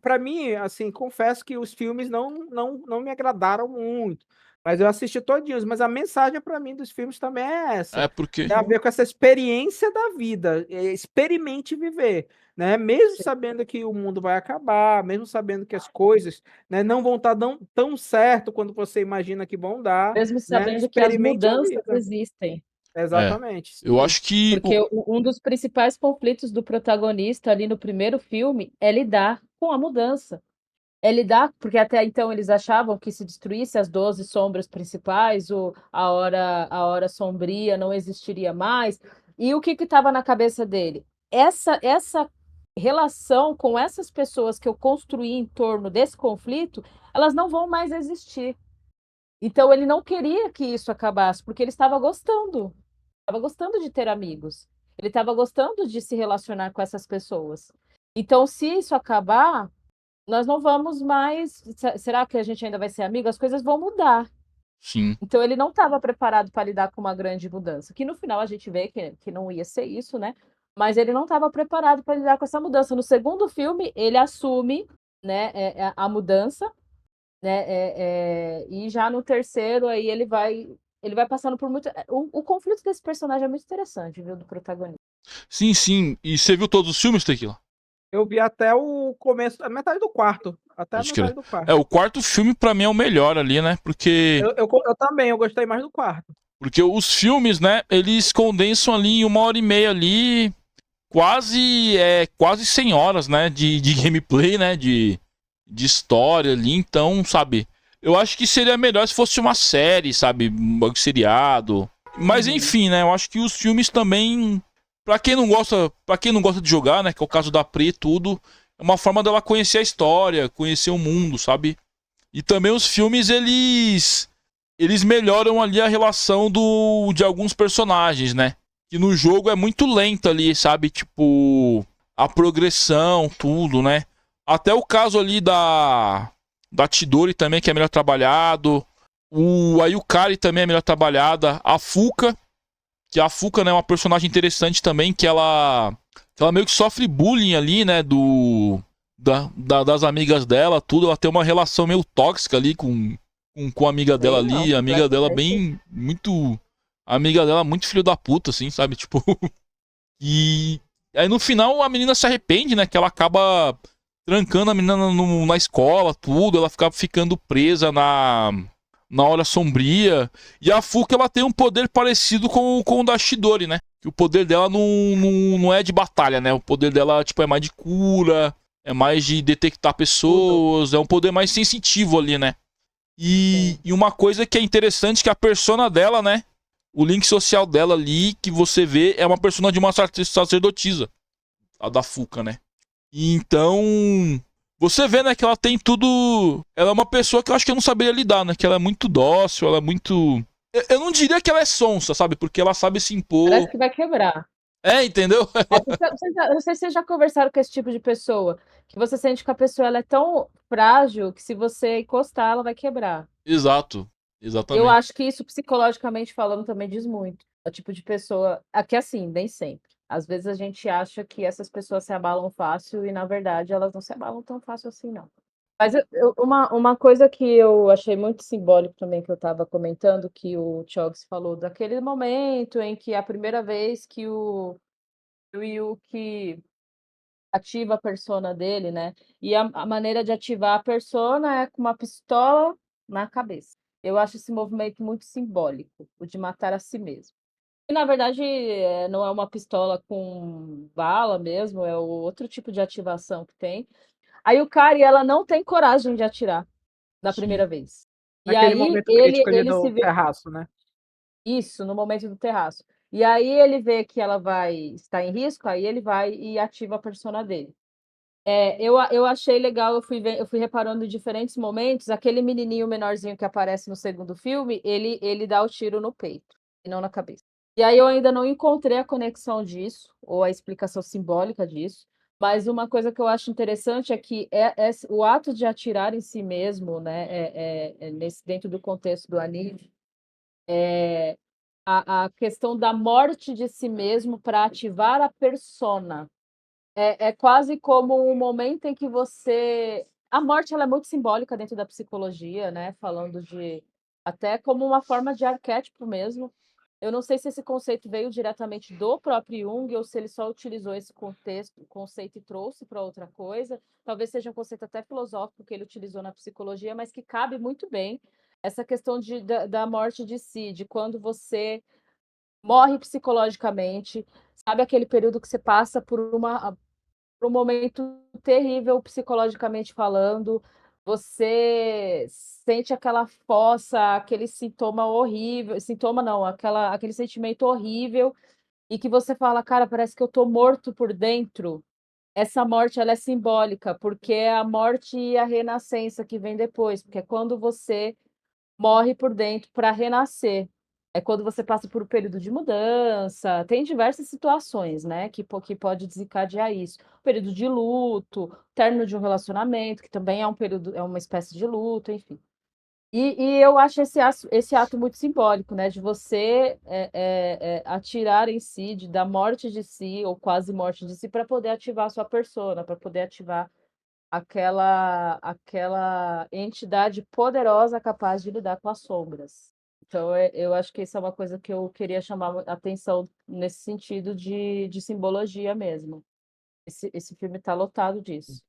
para mim, assim, confesso que os filmes não me agradaram muito, mas eu assisti todinhos, mas a mensagem para mim dos filmes também é essa. É porque... Tem a ver com essa experiência da vida, experimente viver, né? Mesmo sabendo que o mundo vai acabar, mesmo sabendo que as coisas, né, não vão estar tão certo quando você imagina que vão dar, Mesmo né? sabendo que as Experimente a mudanças vida. existem. Exatamente. Eu acho que... Porque um dos principais conflitos do protagonista ali no primeiro filme é lidar com a mudança. É lidar, porque até então eles achavam que se destruísse as 12 sombras principais, a hora sombria não existiria mais. E o que estava na cabeça dele? Essa relação com essas pessoas que eu construí em torno desse conflito, elas não vão mais existir. Então ele não queria que isso acabasse, porque ele estava gostando de ter amigos, ele estava gostando de se relacionar com essas pessoas. Então, se isso acabar, nós não vamos mais. Será que a gente ainda vai ser amigo? As coisas vão mudar. Sim. Então, ele não estava preparado para lidar com uma grande mudança. Que no final a gente vê que não ia ser isso, né? Mas ele não estava preparado para lidar com essa mudança. No segundo filme, ele assume, né, a mudança, né? E já no terceiro, aí ele vai passando por muito. O conflito desse personagem é muito interessante, viu? Do protagonista. Sim, sim. E você viu todos os filmes, Tequila? Eu vi até o começo, a metade do quarto. Até a metade do quarto. O quarto filme pra mim é o melhor ali, né? Porque... Eu também, eu gostei mais do quarto. Porque os filmes, né, eles condensam ali em 1h30 ali, quase 100 horas, né, de gameplay, né, de história ali. Então, sabe, eu acho que seria melhor se fosse uma série, sabe, um seriado. Mas enfim, né, eu acho que os filmes também, pra quem não gosta de jogar, né, que é o caso da Pri e tudo, é uma forma dela conhecer a história, conhecer o mundo, sabe? E também os filmes, eles melhoram ali a relação de alguns personagens, né? Que no jogo é muito lento ali, sabe? Tipo, a progressão, tudo, né? Até o caso ali da Chidori também, que é melhor trabalhado. A Yukari também é melhor trabalhada. A Fuka, que a Fuka, né, é uma personagem interessante também, que ela meio que sofre bullying ali, né? Do das amigas dela, tudo. Ela tem uma relação meio tóxica ali com a amiga dela Sim, não, ali. A amiga dela completamente. bem. Muito. A amiga dela muito filho da puta, assim, sabe? Tipo. E. Aí no final a menina se arrepende, né? Que ela acaba trancando a menina na escola, tudo. Ela fica ficando presa na hora sombria. E a Fuka, ela tem um poder parecido com o da Chidori, né? Que o poder dela não é de batalha, né? O poder dela, tipo, é mais de cura, é mais de detectar Tudo. pessoas, é um poder mais sensitivo ali, né? E, Sim. e uma coisa que é interessante que a persona dela, né? O link social dela ali, que você vê, é uma persona de uma sacerdotisa. A da Fuka, né? E então, você vê, né, que ela tem tudo. Ela é uma pessoa que eu acho que eu não saberia lidar, né? Que ela é muito dócil, ela é muito. Eu não diria que ela é sonsa, sabe? Porque ela sabe se impor. Parece que vai quebrar. É, entendeu? É porque não sei se vocês já conversaram com esse tipo de pessoa, que você sente que a pessoa ela é tão frágil que se você encostar, ela vai quebrar. Exato. Eu Exatamente. acho que isso, psicologicamente falando, também diz muito. É o tipo de pessoa. Aqui, assim, nem sempre. Às vezes a gente acha que essas pessoas se abalam fácil e, na verdade, elas não se abalam tão fácil assim, não. Mas uma coisa que eu achei muito simbólico também, que eu estava comentando, que o Chogs falou, daquele momento em que a primeira vez que o Yuki ativa a persona dele, né? E a maneira de ativar a persona é com uma pistola na cabeça. Eu acho esse movimento muito simbólico, o de matar a si mesmo. E na verdade, não é uma pistola com bala mesmo, é o outro tipo de ativação que tem. Aí o cara e ela não tem coragem de atirar da Sim. primeira vez. E Naquele aí momento crítico ali ele se do vê terraço, né? isso, no momento do terraço. E aí ele vê que ela vai estar em risco, aí ele vai e ativa a persona dele. Eu achei legal, eu fui reparando em diferentes momentos, aquele menininho menorzinho que aparece no segundo filme, ele dá o tiro no peito, e não na cabeça. E aí eu ainda não encontrei a conexão disso, ou a explicação simbólica disso, mas uma coisa que eu acho interessante é que o ato de atirar em si mesmo, né, dentro do contexto do anime, a questão da morte de si mesmo para ativar a persona. É quase como um momento em que você a morte ela é muito simbólica dentro da psicologia, né, falando de até como uma forma de arquétipo mesmo. Eu não sei se esse conceito veio diretamente do próprio Jung ou se ele só utilizou esse conceito e trouxe para outra coisa. Talvez seja um conceito até filosófico que ele utilizou na psicologia, mas que cabe muito bem essa questão da morte de si, de quando você morre psicologicamente, sabe aquele período que você passa por um momento terrível psicologicamente falando, você sente aquela fossa, aquele sintoma horrível, sintoma não, aquele sentimento horrível, e que você fala: "Cara, parece que eu tô morto por dentro". Essa morte ela é simbólica, porque é a morte e a renascença que vem depois, porque é quando você morre por dentro para renascer. É quando você passa por um período de mudança, tem diversas situações, né, que pode desencadear isso. Período de luto, término de um relacionamento, que também é um período é uma espécie de luto, enfim. E eu acho esse ato muito simbólico, né, de você, atirar em si, da morte de si, ou quase morte de si, para poder ativar a sua persona, para poder ativar aquela entidade poderosa capaz de lidar com as sombras. Então, eu acho que isso é uma coisa que eu queria chamar a atenção nesse sentido de simbologia mesmo. Esse filme está lotado disso.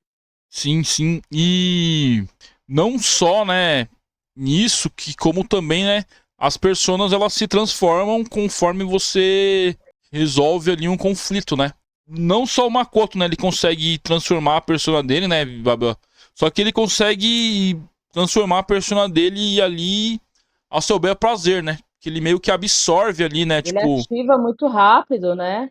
Sim, sim. E não só, né, nisso, que como também, né, as personas elas se transformam conforme você resolve ali um conflito, né? Não só o Makoto, né, ele consegue transformar a persona dele, né, Babel? Só que ele consegue transformar a persona dele ali ao seu bel prazer, né? Que ele meio que absorve ali, né, Ele tipo, ativa muito rápido, né?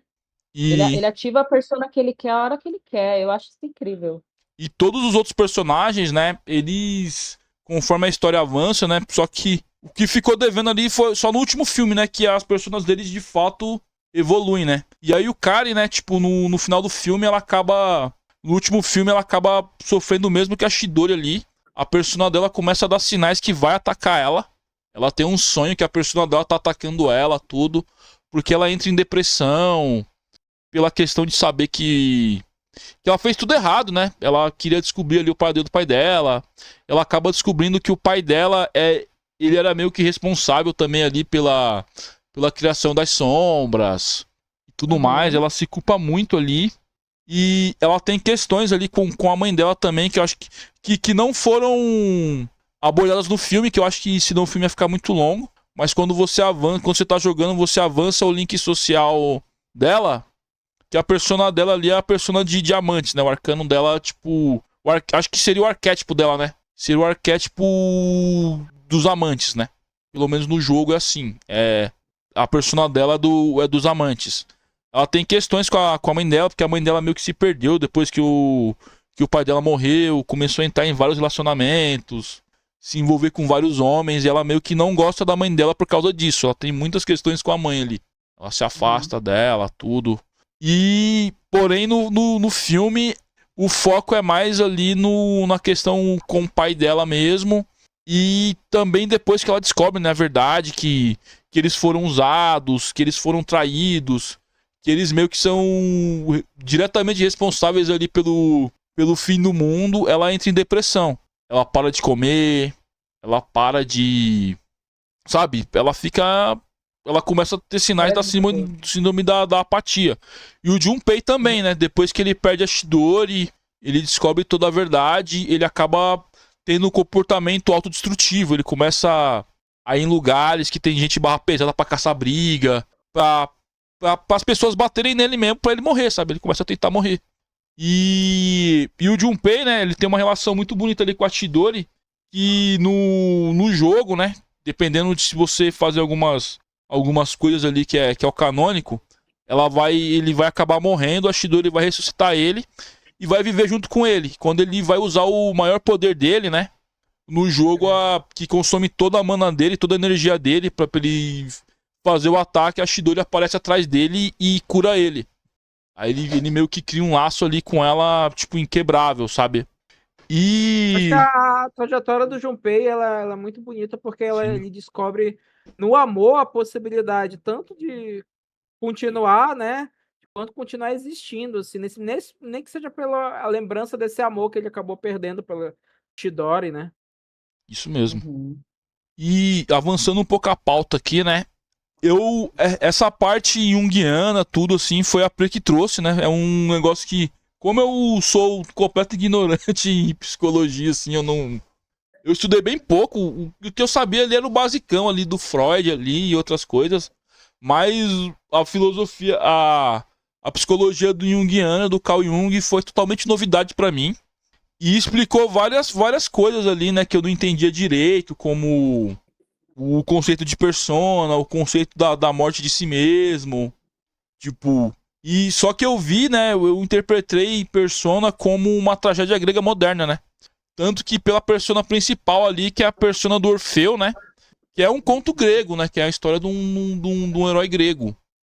e Ele ativa a persona que ele quer a hora que ele quer. Eu acho isso incrível. E todos os outros personagens, né? Eles, conforme a história avança, né? Só que o que ficou devendo ali foi só no último filme, né? Que as personas deles de fato evoluem, né? E aí o Kari, né? Tipo, no final do filme, ela acaba. No último filme, ela acaba sofrendo o mesmo que a Chidori ali. A persona dela começa a dar sinais que vai atacar ela. Ela tem um sonho que a persona dela tá atacando ela, tudo. Porque ela entra em depressão. Pela questão de saber que que ela fez tudo errado, né? Ela queria descobrir ali o paradeiro do pai dela. Ela acaba descobrindo que o pai dela ele era meio que responsável também ali pela criação das sombras e tudo mais. Ela se culpa muito ali. E ela tem questões ali com a mãe dela também, que eu acho que não foram abordadas no filme, que eu acho que senão o filme ia ficar muito longo. Mas quando você avança, quando você tá jogando, você avança o link social dela, que a persona dela ali é a persona de diamantes, né? O arcano dela, tipo... acho que seria o arquétipo dela, né? Seria o arquétipo dos amantes, né? Pelo menos no jogo é assim. A persona dela é dos amantes. Ela tem questões com a mãe dela, porque a mãe dela meio que se perdeu depois que o pai dela morreu, começou a entrar em vários relacionamentos, se envolver com vários homens, e ela meio que não gosta da mãe dela por causa disso. Ela tem muitas questões com a mãe ali. Ela se afasta dela, tudo. E, porém, no filme, o foco é mais ali na questão com o pai dela mesmo. E também depois que ela descobre, na verdade, que eles foram usados, que eles foram traídos, que eles meio que são diretamente responsáveis ali pelo fim do mundo, ela entra em depressão. Ela para de comer, ela para de... Sabe? Ela começa a ter sinais da síndrome da apatia. E o Junpei também, né? Depois que ele perde a Chidori, ele descobre toda a verdade, ele acaba tendo um comportamento autodestrutivo. Ele começa a ir em lugares que tem gente barra pesada pra caçar briga, pra as pessoas baterem nele mesmo pra ele morrer, sabe? Ele começa a tentar morrer. E o Junpei, né? Ele tem uma relação muito bonita ali com a Chidori, que no jogo, né? Dependendo de se você fazer algumas coisas ali que é o canônico, ele vai acabar morrendo, a Chidori vai ressuscitar ele e vai viver junto com ele. Quando ele vai usar o maior poder dele, né? No jogo, que consome toda a mana dele, toda a energia dele, pra ele fazer o ataque, a Chidori aparece atrás dele e cura ele. Aí ele meio que cria um laço ali com ela, tipo, inquebrável, sabe? E... Acho que a trajetória do Junpei, ela é muito bonita, porque ele descobre no amor a possibilidade tanto de continuar, né? Quanto continuar existindo, assim, nem que seja pela lembrança desse amor que ele acabou perdendo pela Chidori, né? Isso mesmo. E avançando um pouco a pauta aqui, né? Essa parte junguiana, tudo assim, foi a Pri que trouxe, né? É um negócio que, como eu sou completo ignorante em psicologia, assim, eu estudei bem pouco. O que eu sabia ali era o basicão ali do Freud ali e outras coisas. Mas a filosofia, a psicologia do junguiana, do Carl Jung, foi totalmente novidade pra mim. E explicou várias coisas ali, né, que eu não entendia direito, como o conceito de persona, o conceito da morte de si mesmo. Tipo... E só que eu vi, né, eu interpretei persona como uma tragédia grega moderna, né? Tanto que pela persona principal ali, que é a persona do Orfeu, né? Que é um conto grego, né? Que é a história de um herói grego.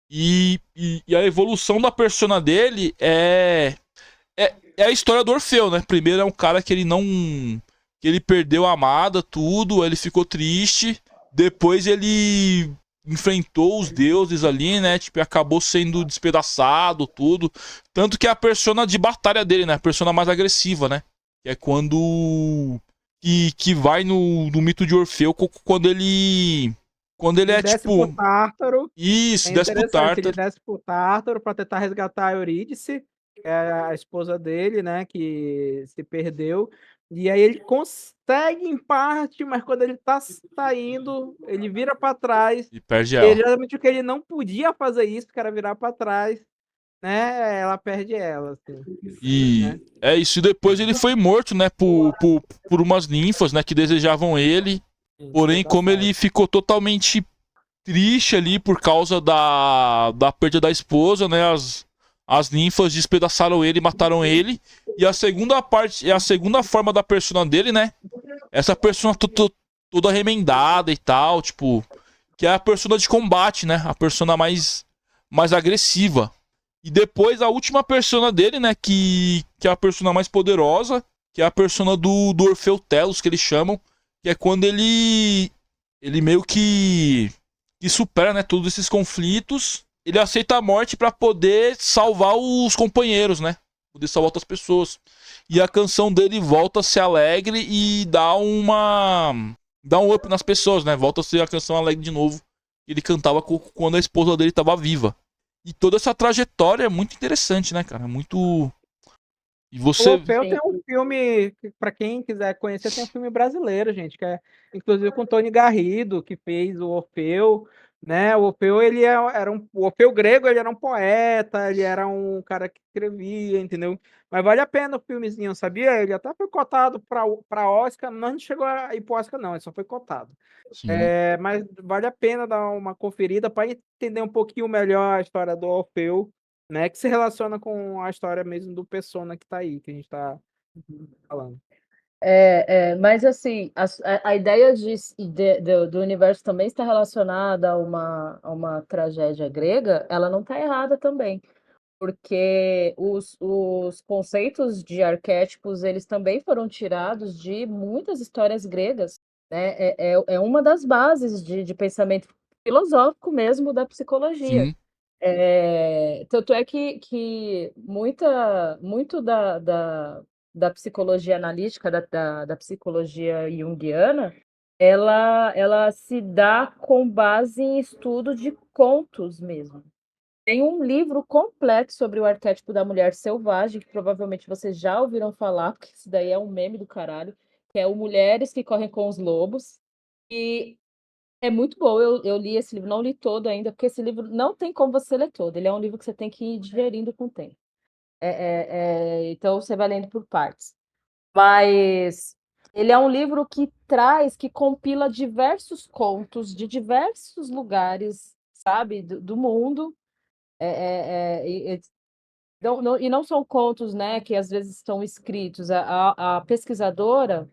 E a evolução da persona dele é a história do Orfeu, né? Primeiro é um cara que ele perdeu a amada, tudo, ele ficou triste. Depois ele enfrentou os deuses ali, né? Tipo, acabou sendo despedaçado, tudo. Tanto que é a persona de batalha dele, né? A persona mais agressiva, né? Que é quando... Que vai no mito de Orfeu, quando ele é desce tipo... pro Tártaro. Isso, desce pro Tártaro. Ele desce pro Tártaro pra tentar resgatar a Eurídice, que é a esposa dele, né? Que se perdeu. E aí ele consegue em parte, mas quando ele tá saindo, ele vira pra trás. E perde E ela. exatamente o que ele não podia fazer isso, que era virar pra trás, né? Ela perde ela, assim. E né? é isso. E depois ele foi morto, né? Por umas ninfas, né? Que desejavam ele. Porém, como ele ficou totalmente triste ali por causa da perda da esposa, né? As ninfas despedaçaram ele, mataram ele. E a segunda parte, a segunda forma da persona dele, né? Essa persona toda remendada e tal, tipo... Que é a persona de combate, né? A persona mais agressiva. E depois a última persona dele, né? Que é a persona mais poderosa. Que é a persona do Orfeu Telos, que eles chamam. Que é quando ele meio que supera, né, todos esses conflitos. Ele aceita a morte pra poder salvar os companheiros, né? poder salvar outras pessoas. E a canção dele volta a ser alegre e dá um up nas pessoas, né? Volta a ser a canção alegre de novo. Ele cantava quando a esposa dele estava viva. E toda essa trajetória é muito interessante, né, cara? Muito... E O você... Orfeu Sim. tem um filme, pra quem quiser conhecer, tem um filme brasileiro, gente, que é inclusive com Tony Garrido, que fez o Orfeu, né? O Orfeu, o Orfeu grego, ele era um poeta, ele era um cara que escrevia, entendeu? Mas vale a pena o filmezinho, sabia? Ele até foi cotado pra Oscar, não chegou a ir pro Oscar, não, ele só foi cotado. Sim. Mas vale a pena dar uma conferida para entender um pouquinho melhor a história do Orfeu, né? Que se relaciona com a história mesmo do Persona que tá aí, que a gente tá falando. Mas assim, a ideia do universo também está relacionada a uma tragédia grega, ela não está errada também, porque os conceitos de arquétipos, eles também foram tirados de muitas histórias gregas, né? É uma das bases de pensamento filosófico mesmo da psicologia. Sim. Tanto é que muito da psicologia analítica, da psicologia junguiana, ela se dá com base em estudo de contos mesmo. Tem um livro completo sobre o arquétipo da mulher selvagem, que provavelmente vocês já ouviram falar, porque isso daí é um meme do caralho, que é o Mulheres que Correm com os Lobos. E é muito bom, eu li esse livro, não li todo ainda, porque esse livro não tem como você ler todo, ele é um livro que você tem que ir digerindo com o tempo. Então você vai lendo por partes. Mas ele é um livro que compila diversos contos de diversos lugares, sabe, do mundo. E não são contos, né, que às vezes estão escritos. A pesquisadora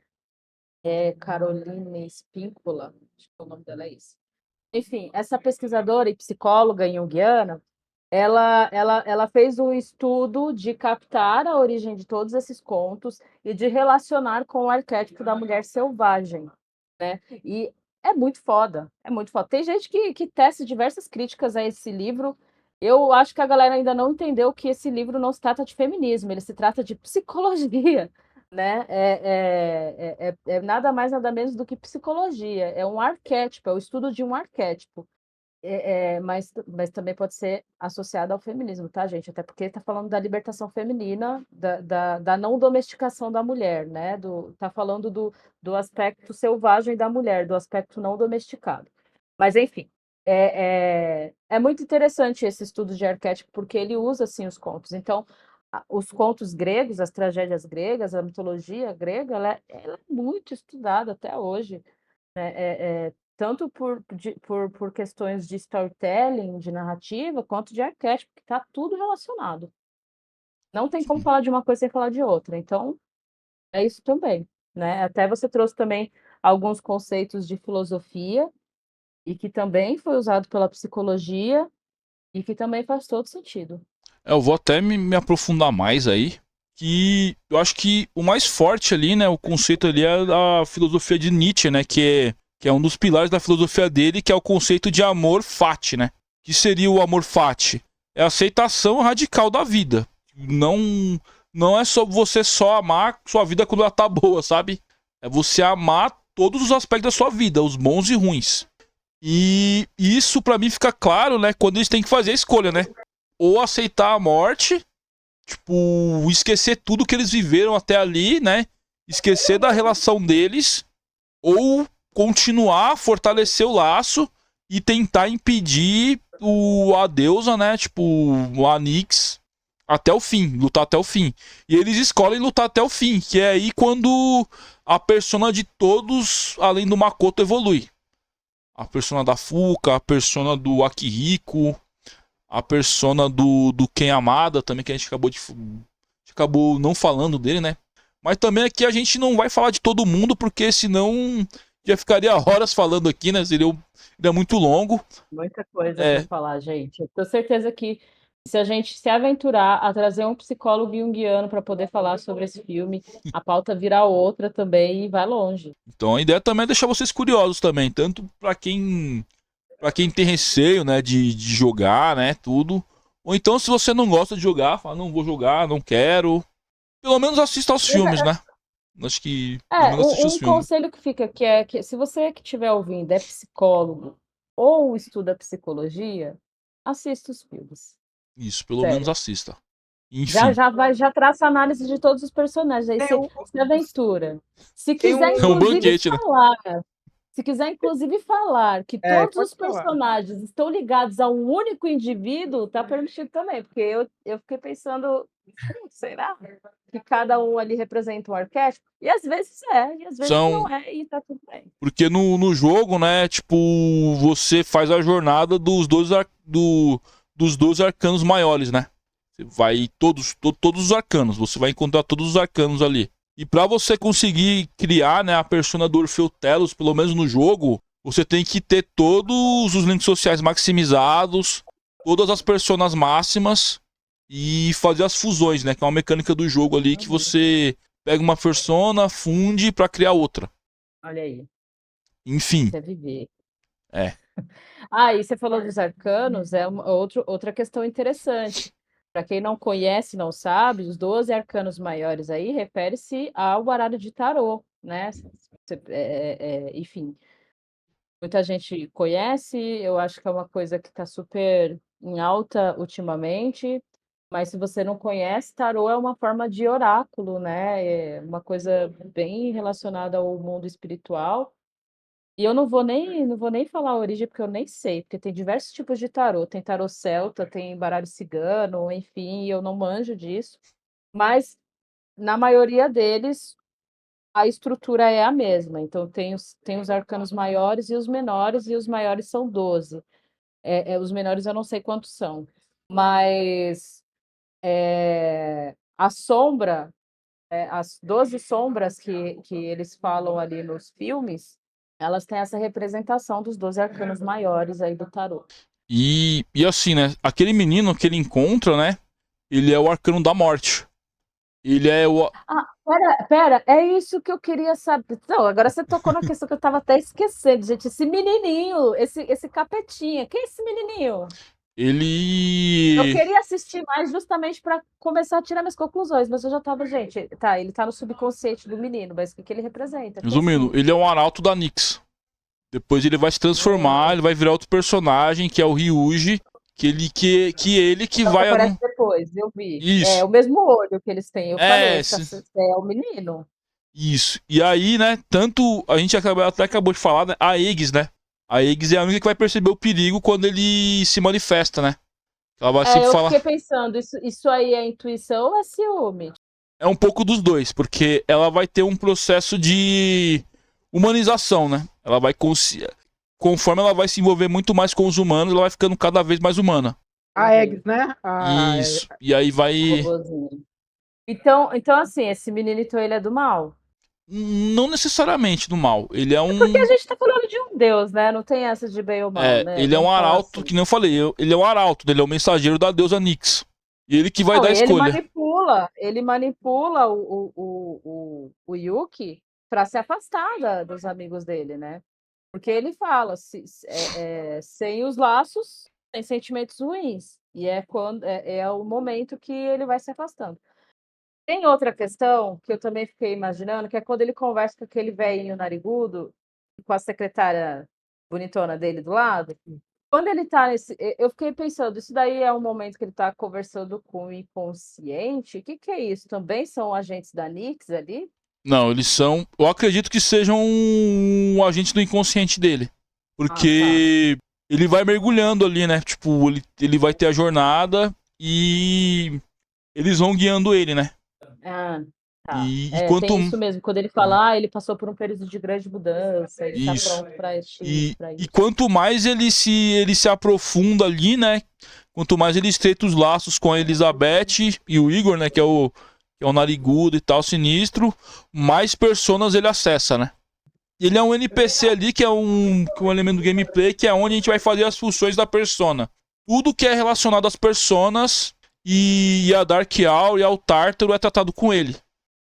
é Caroline Spincola, acho que o nome dela é esse. Enfim, essa pesquisadora e psicóloga junguiana, ela fez um estudo de captar a origem de todos esses contos e de relacionar com o arquétipo da mulher selvagem, né? E é muito foda, é muito foda. Tem gente que tece diversas críticas a esse livro. Eu acho que a galera ainda não entendeu que esse livro não se trata de feminismo, ele se trata de psicologia, né? É nada mais, nada menos do que psicologia. É um arquétipo, é o estudo de um arquétipo. Mas também pode ser associado ao feminismo, tá, gente? Até porque está falando da libertação feminina, da não domesticação da mulher, né? Tá falando do aspecto selvagem da mulher, do aspecto não domesticado. Mas, enfim, é muito interessante esse estudo de arquétipo, porque ele usa, assim, os contos. Então, os contos gregos, as tragédias gregas, a mitologia grega, ela é muito estudada até hoje, né? Tanto por questões de storytelling, de narrativa, quanto de arquétipo, que está tudo relacionado. Não tem como falar de uma coisa sem falar de outra. Então, é isso também, né? Até você trouxe também alguns conceitos de filosofia, e que também foi usado pela psicologia, e que também faz todo sentido. Eu vou até me aprofundar mais aí. Que eu acho que o mais forte ali, né? O conceito ali é a filosofia de Nietzsche, né? Que é um dos pilares da filosofia dele, que é o conceito de amor fati, né? Que seria o amor fati? É a aceitação radical da vida. Não é só você só amar sua vida quando ela tá boa, sabe? É você amar todos os aspectos da sua vida, os bons e ruins. E isso pra mim fica claro, né? Quando eles têm que fazer a escolha, né? Ou aceitar a morte, tipo, esquecer tudo que eles viveram até ali, né? Esquecer da relação deles, ou continuar, fortalecer o laço e tentar impedir a deusa, né? Tipo, o Anix até o fim, lutar até o fim. E eles escolhem lutar até o fim, que é aí quando a persona de todos, além do Makoto, evolui. A persona da Fuka, a persona do Akihiko, a persona do Ken Amada também, que a gente acabou não falando dele, né? Mas também aqui a gente não vai falar de todo mundo, porque senão já ficaria horas falando aqui, né? Ele é muito longo. Muita coisa para falar, gente. Eu tenho certeza que se a gente se aventurar a trazer um psicólogo junguiano para poder falar sobre esse filme, a pauta virá outra também e vai longe. Então a ideia também é deixar vocês curiosos também, tanto para quem tem receio, né, de jogar, né, tudo, Ou então, se você não gosta de jogar, fala, não vou jogar, não quero. Pelo menos assista aos filmes, né? Acho que pelo menos assiste os Um filmes. conselho que fica que é que se você que estiver ouvindo é psicólogo ou estuda psicologia, assista os filmes. Isso, pelo Sério. menos assista. Enfim. Já traça análise de todos os personagens. Aí Tem você um- se aventura. Se Tem quiser, um- É um inclusive, banquete, né? se quiser, inclusive, falar que É, todos os pode falar. personagens estão ligados a um único indivíduo, tá permitido também. Porque eu fiquei pensando, será que cada um ali representa um arquétipo? E às vezes e às vezes São- não é, e tá tudo bem. Porque no jogo, né, tipo, você faz a jornada dos 12 arcanos maiores, né? Você vai todos os arcanos, você vai encontrar todos os arcanos ali. E pra você conseguir criar, né, a persona do Orfeu Telos, pelo menos no jogo, você tem que ter todos os links sociais maximizados, todas as personas máximas e fazer as fusões, né, que é uma mecânica do jogo ali que você pega uma persona, funde pra criar outra. Olha aí, Enfim, você viver. É. E você falou dos arcanos, outra questão interessante. Para quem não conhece, não sabe, os 12 arcanos maiores aí refere-se ao baralho de tarô, né? Enfim, muita gente conhece, eu acho que é uma coisa que está super em alta ultimamente, mas se você não conhece, tarô é uma forma de oráculo, né? É uma coisa bem relacionada ao mundo espiritual. E eu não vou nem falar a origem, porque eu nem sei, porque tem diversos tipos de tarô. Tem tarô celta, tem baralho cigano, enfim, eu não manjo disso. Mas, na maioria deles, a estrutura é a mesma. Então, tem os arcanos maiores e os menores, e os maiores são 12. Os menores eu não sei quantos são. Mas a sombra, as 12 sombras que eles falam ali nos filmes, elas têm essa representação dos 12 arcanos maiores aí do tarô. E assim, né? Aquele menino que ele encontra, né? Ele é o arcano da morte. Ele é o. Pera, é isso que eu queria saber. Não, agora você tocou na questão que eu estava até esquecendo, gente. Esse menininho, esse capetinha, quem é esse menininho? Eu Ele. queria assistir mais justamente para começar a tirar minhas conclusões, mas eu já estava, gente, tá, ele tá no subconsciente do menino, mas o que ele representa? Quem é esse Resumindo, menino? ele é um arauto da Nyx. Depois ele vai se transformar, ele vai virar outro personagem, que é o Ryuji. Que vai. Aparece depois, eu vi. Isso. É o mesmo olho que eles têm. Eu falei, é o menino. Isso. E aí, né? Tanto. A gente até acabou de falar, né? A Aegis, né? A Aegis é a única que vai perceber o perigo quando ele se manifesta, né? Ela vai sempre Eu falar. fiquei pensando, isso aí é intuição ou é ciúme? É um pouco dos dois, porque ela vai ter um processo de humanização, né? Ela vai conforme ela vai se envolver muito mais com os humanos, ela vai ficando cada vez mais humana. A Eggs, né? Isso. E aí vai. Robozinho. Então, assim, esse menino, então, ele é do mal? Não necessariamente do mal. Ele é um. Porque a gente tá falando de um deus, né? Não tem essa de bem ou mal, né? Ele é um Vamos falar arauto, assim. que nem eu falei. Ele é um arauto, ele é o mensageiro da deusa Nyx. E ele que vai dar a escolha. Ele manipula o Yuki para se afastar dos amigos dele, né? Porque ele fala, sem os laços, tem sentimentos ruins. E é o momento que ele vai se afastando. Tem outra questão que eu também fiquei imaginando, que é quando ele conversa com aquele velhinho narigudo, com a secretária bonitona dele do lado. Quando ele tá nesse. Eu fiquei pensando, isso daí é um momento que ele tá conversando com o inconsciente? O que é isso? Também são agentes da Nyx ali? Não, eles são. Eu acredito que sejam um agente do inconsciente dele. Porque ele vai mergulhando ali, né? Tipo, ele vai ter a jornada e eles vão guiando ele, né? Tá. E quanto... Tem isso mesmo, quando ele fala, ele passou por um período de grande mudança, ele tá pronto pra isso. E quanto mais ele se aprofunda ali, né? Quanto mais ele estreita os laços com a Elizabeth e o Igor, né? Que é o narigudo e tal, sinistro, mais personas ele acessa, né? Ele é um NPC ali, que é um elemento do gameplay, que é onde a gente vai fazer as funções da persona. Tudo que é relacionado às personas e a Dark Hour e ao Tártaro é tratado com ele.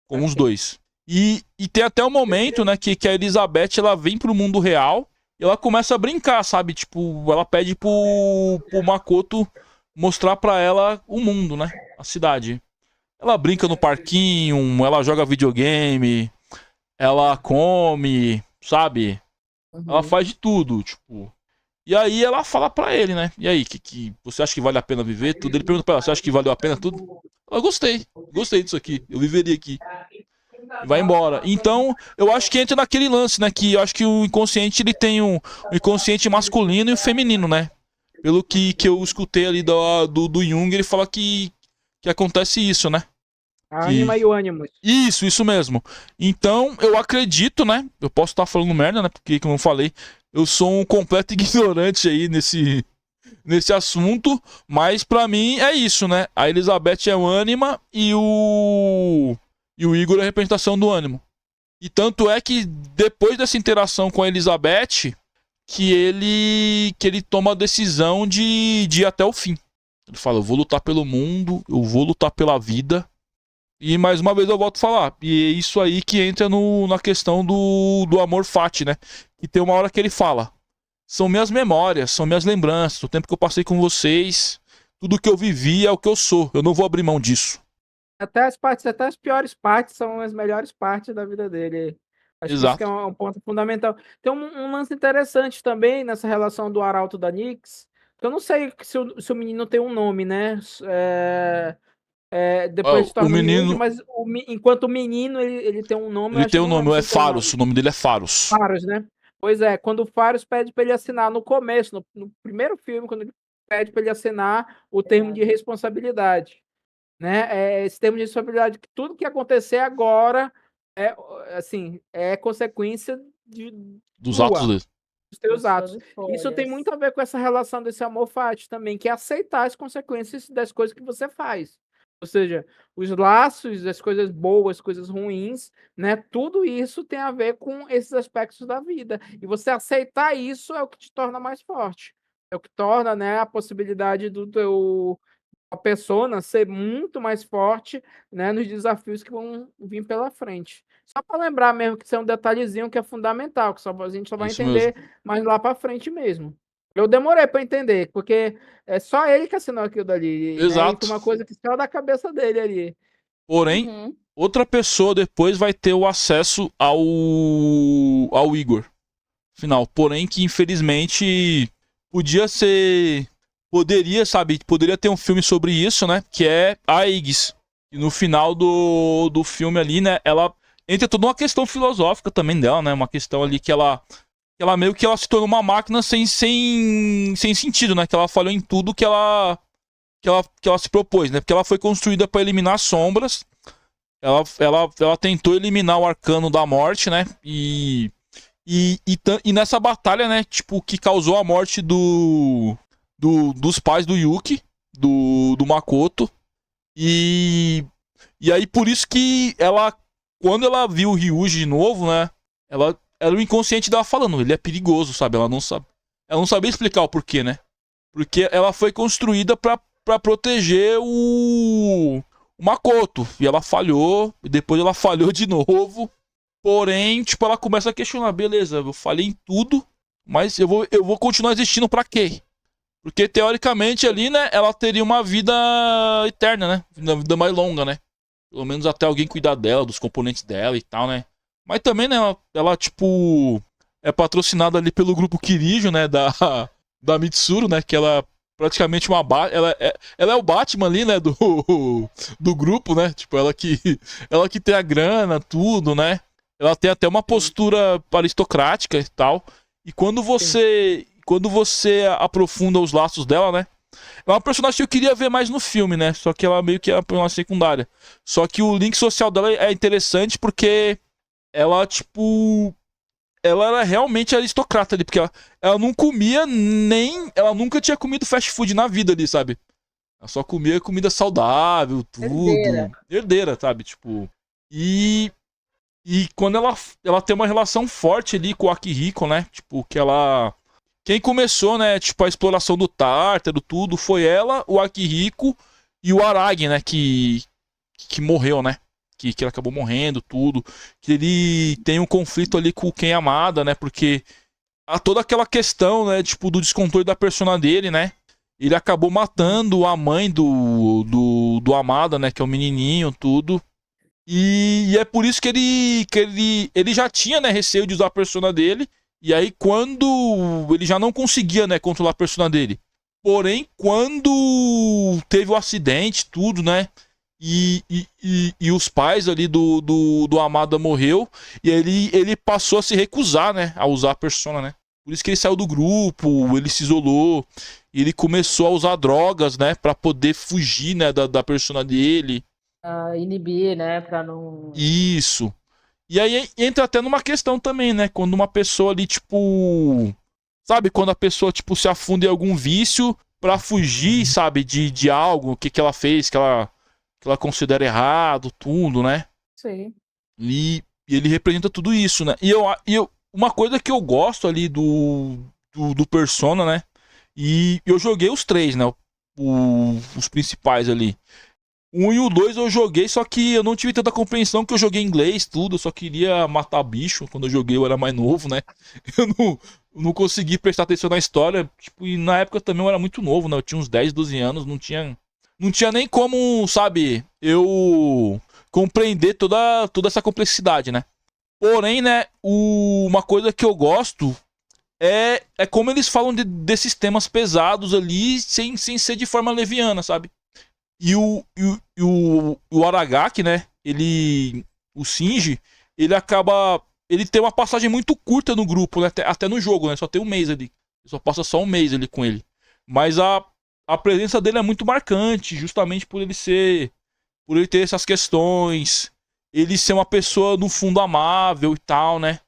Com os dois. E tem até o momento, né, que a Elizabeth, ela vem pro mundo real e ela começa a brincar, sabe? Tipo, ela pede pro Makoto mostrar pra ela o mundo, né? A cidade. Ela brinca no parquinho, ela joga videogame, ela come, sabe? Ela Uhum. faz de tudo, tipo. E aí ela fala pra ele, né? E aí, que você acha que vale a pena viver tudo? Ele pergunta pra ela, você acha que valeu a pena tudo? Ela, gostei disso aqui, eu viveria aqui. E vai embora. Então, eu acho que entra naquele lance, né? Que eu acho que o inconsciente ele tem um inconsciente masculino e o feminino, né? Pelo que eu escutei ali do Jung, ele fala que acontece isso, né? A Que Anima e o Animus. isso mesmo. Então, eu acredito, né? Eu posso estar falando merda, né? Porque, como eu falei, eu sou um completo ignorante aí nesse assunto. Mas, pra mim, é isso, né? A Elizabeth é o ânima e o Igor é a representação do ânimo. E tanto é que, depois dessa interação com a Elizabeth, que ele toma a decisão de ir até o fim. Ele fala, eu vou lutar pelo mundo, eu vou lutar pela vida. E mais uma vez eu volto a falar. E é isso aí que entra na questão do amor fati, né? Que tem uma hora que ele fala. São minhas memórias, são minhas lembranças, o tempo que eu passei com vocês, tudo que eu vivi é o que eu sou. Eu não vou abrir mão disso. Até as piores partes são as melhores partes da vida dele. Acho que isso que é Exato. um ponto fundamental. Tem um lance interessante também nessa relação do Arauto da Nyx, que eu não sei se o menino tem um nome, né? Depois Ó, se o torna o Yugi, menino, mas enquanto menino ele tem um nome, eu ele acho que tem eu um não nome, lembro é se ele tem um Faros, nome. o nome dele é Faros. Faros, né? Pois é, quando o Faros pede para ele assinar no começo, no primeiro filme, quando ele pede para ele assinar o termo de responsabilidade, né? Esse termo de responsabilidade, que tudo que acontecer agora é assim, é consequência de Dos atos tua, dele. dos teus Das suas atos. Isso tem escolhas. muito a ver com essa relação desse amor fati também, que é aceitar as consequências das coisas que você faz. Ou seja, os laços, as coisas boas, coisas ruins, né? Tudo isso tem a ver com esses aspectos da vida. E você aceitar isso é o que te torna mais forte. É o que torna, né, a possibilidade do teu a persona ser muito mais forte, né, nos desafios que vão vir pela frente. Só para lembrar mesmo que isso é um detalhezinho que é fundamental, que a gente só É vai isso mesmo. entender mais lá para frente mesmo. Eu demorei para entender, porque é só ele que assinou aquilo dali, né? E foi Exato. uma coisa que saiu da cabeça dele ali. Porém, Uhum. outra pessoa depois vai ter o acesso ao Igor. Final. Porém, que infelizmente podia ser. Poderia, sabe? Poderia ter um filme sobre isso, né? Que é a Aegis. E no final do filme ali, né? Ela entra toda uma questão filosófica também dela, né? Uma questão ali que ela meio que ela se tornou uma máquina sem sentido, né? Que ela falhou em tudo que ela se propôs, né? Porque ela foi construída para eliminar sombras. Ela tentou eliminar o arcano da morte, né? E nessa batalha, né? Tipo, que causou a morte dos pais do Yuki, do Makoto. E, e aí, por isso que ela, quando ela viu o Ryuji de novo, né? Ela era o inconsciente dela falando, ele é perigoso, sabe? Ela não sabia explicar o porquê, né? Porque ela foi construída pra proteger o Makoto. E ela falhou, e depois ela falhou de novo. Porém, tipo, ela começa a questionar, beleza, eu falhei em tudo, mas eu vou continuar existindo pra quê? Porque teoricamente ali, né, ela teria uma vida eterna, né? Uma vida mais longa, né? Pelo menos até alguém cuidar dela, dos componentes dela e tal, né? Mas também, né, ela tipo, é patrocinada ali pelo grupo Kirijo, né, da Mitsuru, né, que ela é praticamente ela é o Batman ali, né, do grupo, né? Tipo, ela que tem a grana, tudo, né? Ela tem até uma Sim, postura aristocrática e tal. E sim. quando você aprofunda os laços dela, né? É uma personagem que eu queria ver mais no filme, né? Só que ela meio que é uma personagem secundária. Só que o link social dela é interessante porque ela, tipo. Ela era realmente aristocrata ali, porque ela não comia nem. Ela nunca tinha comido fast food na vida ali, sabe? Ela só comia comida saudável, Herdeira. tudo. Herdeira, sabe? Tipo. E. E quando ela tem uma relação forte ali com o Akihiko, né? Tipo, que ela. Quem começou, né? Tipo, a exploração do Tártaro, tudo, foi ela, o Akihiko e o Aragi, né? Que morreu, né? Que ele acabou morrendo, tudo. Que ele tem um conflito ali com quem amada, né? Porque há toda aquela questão, né? Tipo, do descontrole da persona dele, né? ele acabou matando a mãe do Amada, né? Que é o menininho, tudo. E é por isso que ele já tinha, né, receio de usar a persona dele. E aí, quando ele já não conseguia, né, controlar a persona dele. Porém, quando teve o acidente, tudo, né? E os pais ali do Amada morreu. E aí ele passou a se recusar, né? A usar a persona, né? Por isso que ele saiu do grupo, ele se isolou. E ele começou a usar drogas, né? Pra poder fugir, né? Da persona dele. Inibir, né? Pra não. Isso. E aí entra até numa questão também, né? Quando uma pessoa ali, tipo. Sabe? Quando a pessoa, tipo, se afunda em algum vício pra fugir, sabe? De algo, o que ela fez, que ela considera errado, tudo, né? Sim. E ele representa tudo isso, né? Uma coisa que eu gosto ali do Persona, né? E eu joguei os três, né? Os principais ali. O 1 e o 2 eu joguei, só que eu não tive tanta compreensão que eu joguei em inglês, tudo. Eu só queria matar bicho. Quando eu joguei eu era mais novo, né? Eu não consegui prestar atenção na história. Tipo, e na época também eu era muito novo, né? Eu tinha uns 10, 12 anos, não tinha nem como, sabe, eu compreender toda essa complexidade, né? Porém, né, uma coisa que eu gosto é como eles falam desses temas pesados ali, sem ser de forma leviana, sabe? E o Aragaki, né? O Shinji, ele acaba. Ele tem uma passagem muito curta no grupo, né? Até no jogo, né? Só tem um mês ali. Só passa só um mês ali com ele. Mas a presença dele é muito marcante, justamente por ele ser. Por ele ter essas questões. Ele ser uma pessoa, no fundo, amável e tal, né?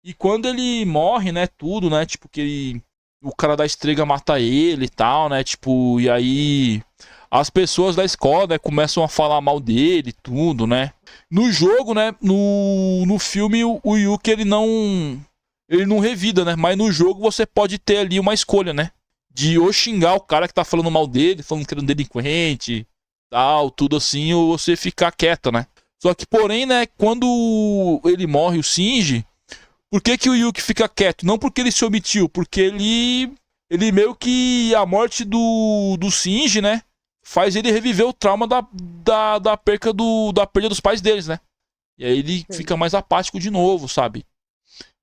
E quando ele morre, né? Tudo, né? Tipo, o cara da estrega mata ele e tal, né? Tipo, e aí as pessoas da escola, né, começam a falar mal dele, tudo, né? No jogo, né, no filme o Yuki ele não revida, né? Mas no jogo você pode ter ali uma escolha, né? De ou xingar o cara que tá falando mal dele, falando que ele é um delinquente, tal, tudo assim, ou você ficar quieto, né? Só que, porém, né, quando ele morre, o Shinji, por que o Yuki fica quieto? Não porque ele se omitiu, porque ele meio que a morte do Shinji, né? Faz ele reviver o trauma da perca da perda dos pais deles, né? E aí ele Sim. fica mais apático de novo, sabe?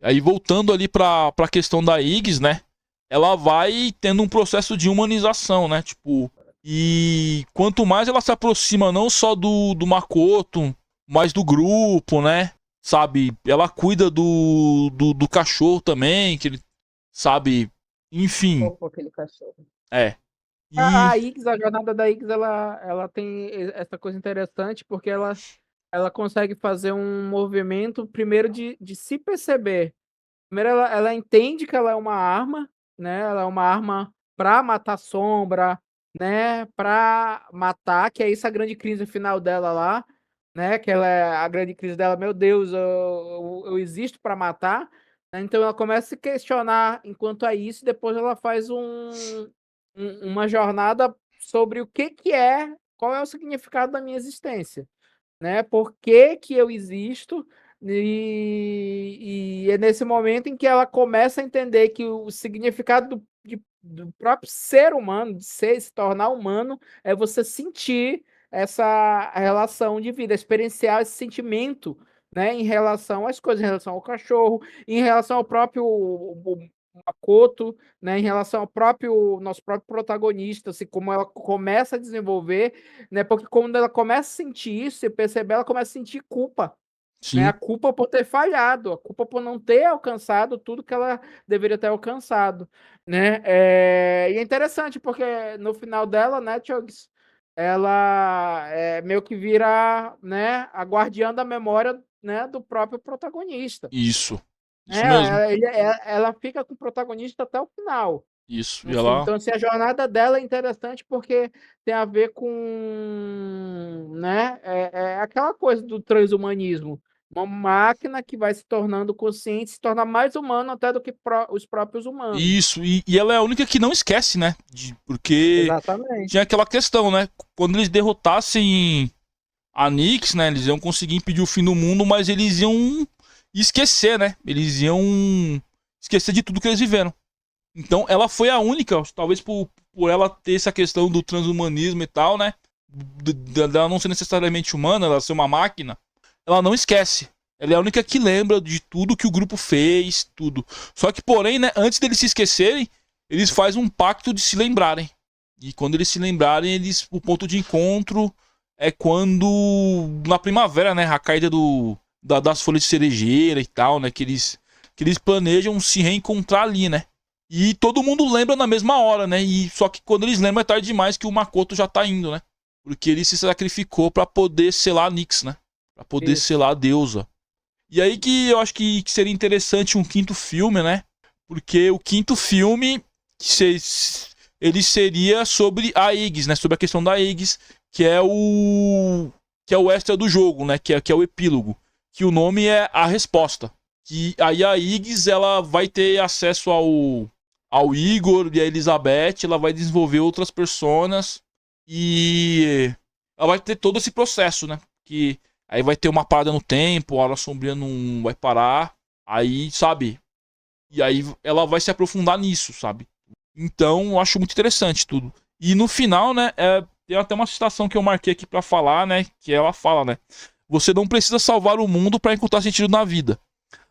Aí voltando ali pra questão da Iggs, né? Ela vai tendo um processo de humanização, né? Tipo, e quanto mais ela se aproxima não só do Makoto, mas do grupo, né? Sabe? Ela cuida do cachorro também, que ele, sabe? Enfim, Fofo aquele cachorro. é. A E a Iggs, a jornada da Iggs, ela tem essa coisa interessante, porque ela consegue fazer um movimento, primeiro, de se perceber. Primeiro, ela entende que ela é uma arma, né? Ela é uma arma para matar sombra, né? Para matar, que é isso a grande crise final dela lá, né? Que ela é a grande crise dela, meu Deus, eu existo para matar. Né? Então ela começa a se questionar enquanto a isso, e depois ela faz uma jornada sobre o que é, qual é o significado da minha existência, né? Por que que eu existo? E é nesse momento em que ela começa a entender que o significado do próprio ser humano, de ser, se tornar humano, é você sentir essa relação de vida, experienciar esse sentimento, né, em relação às coisas, em relação ao cachorro, em relação ao próprio Makoto, né, em relação ao nosso próprio protagonista, assim, como ela começa a desenvolver, né, porque quando ela começa a sentir isso, você perceber, ela começa a sentir culpa, né, a sim, culpa por ter falhado, a culpa por não ter alcançado tudo que ela deveria ter alcançado, né, e é interessante porque no final dela, né, Chugs, ela meio que vira, né, a guardiã da memória, né, do próprio protagonista. isso. É, Isso mesmo. ela fica com o protagonista até o final, Isso. no E filme. ela. Então, assim, a jornada dela é interessante porque tem a ver com, né, aquela coisa do transhumanismo. Uma máquina que vai se tornando consciente, se torna mais humano até do que os próprios humanos. Isso. E ela é a única que não esquece, né? Porque Exatamente. tinha aquela questão, né? Quando eles derrotassem a Nyx, né? Eles iam conseguir impedir o fim do mundo, mas eles iam esquecer, né? Eles iam esquecer de tudo que eles viveram. Então ela foi a única, talvez por ela ter essa questão do transhumanismo e tal, né? Dela não ser necessariamente humana, ela ser uma máquina, ela não esquece. Ela é a única que lembra de tudo que o grupo fez, tudo. Só que, porém, né, antes deles se esquecerem, eles fazem um pacto de se lembrarem. E quando eles se lembrarem, o ponto de encontro é quando, na primavera, né, a caída das folhas de cerejeira e tal, né, que eles planejam se reencontrar ali, né. E todo mundo lembra na mesma hora, né, só que quando eles lembram é tarde demais que o Makoto já tá indo, né. Porque ele se sacrificou pra poder selar a Nyx, né, pra poder selar a deusa. E aí que eu acho que seria interessante um quinto filme, né? Porque o quinto filme, ele seria sobre a Aegis, né? Sobre a questão da Aegis, que é o extra do jogo, né? Que é o epílogo. Que o nome é A Resposta. Que aí a Aegis, ela vai ter acesso ao Igor e a Elizabeth, ela vai desenvolver outras personas e ela vai ter todo esse processo, né? Que aí vai ter uma parada no tempo, a Hora Sombria não vai parar. Aí, sabe? E aí ela vai se aprofundar nisso, sabe? Então, eu acho muito interessante tudo. E no final, né? Tem até uma citação que eu marquei aqui pra falar, né? Que ela fala, né? Você não precisa salvar o mundo pra encontrar sentido na vida.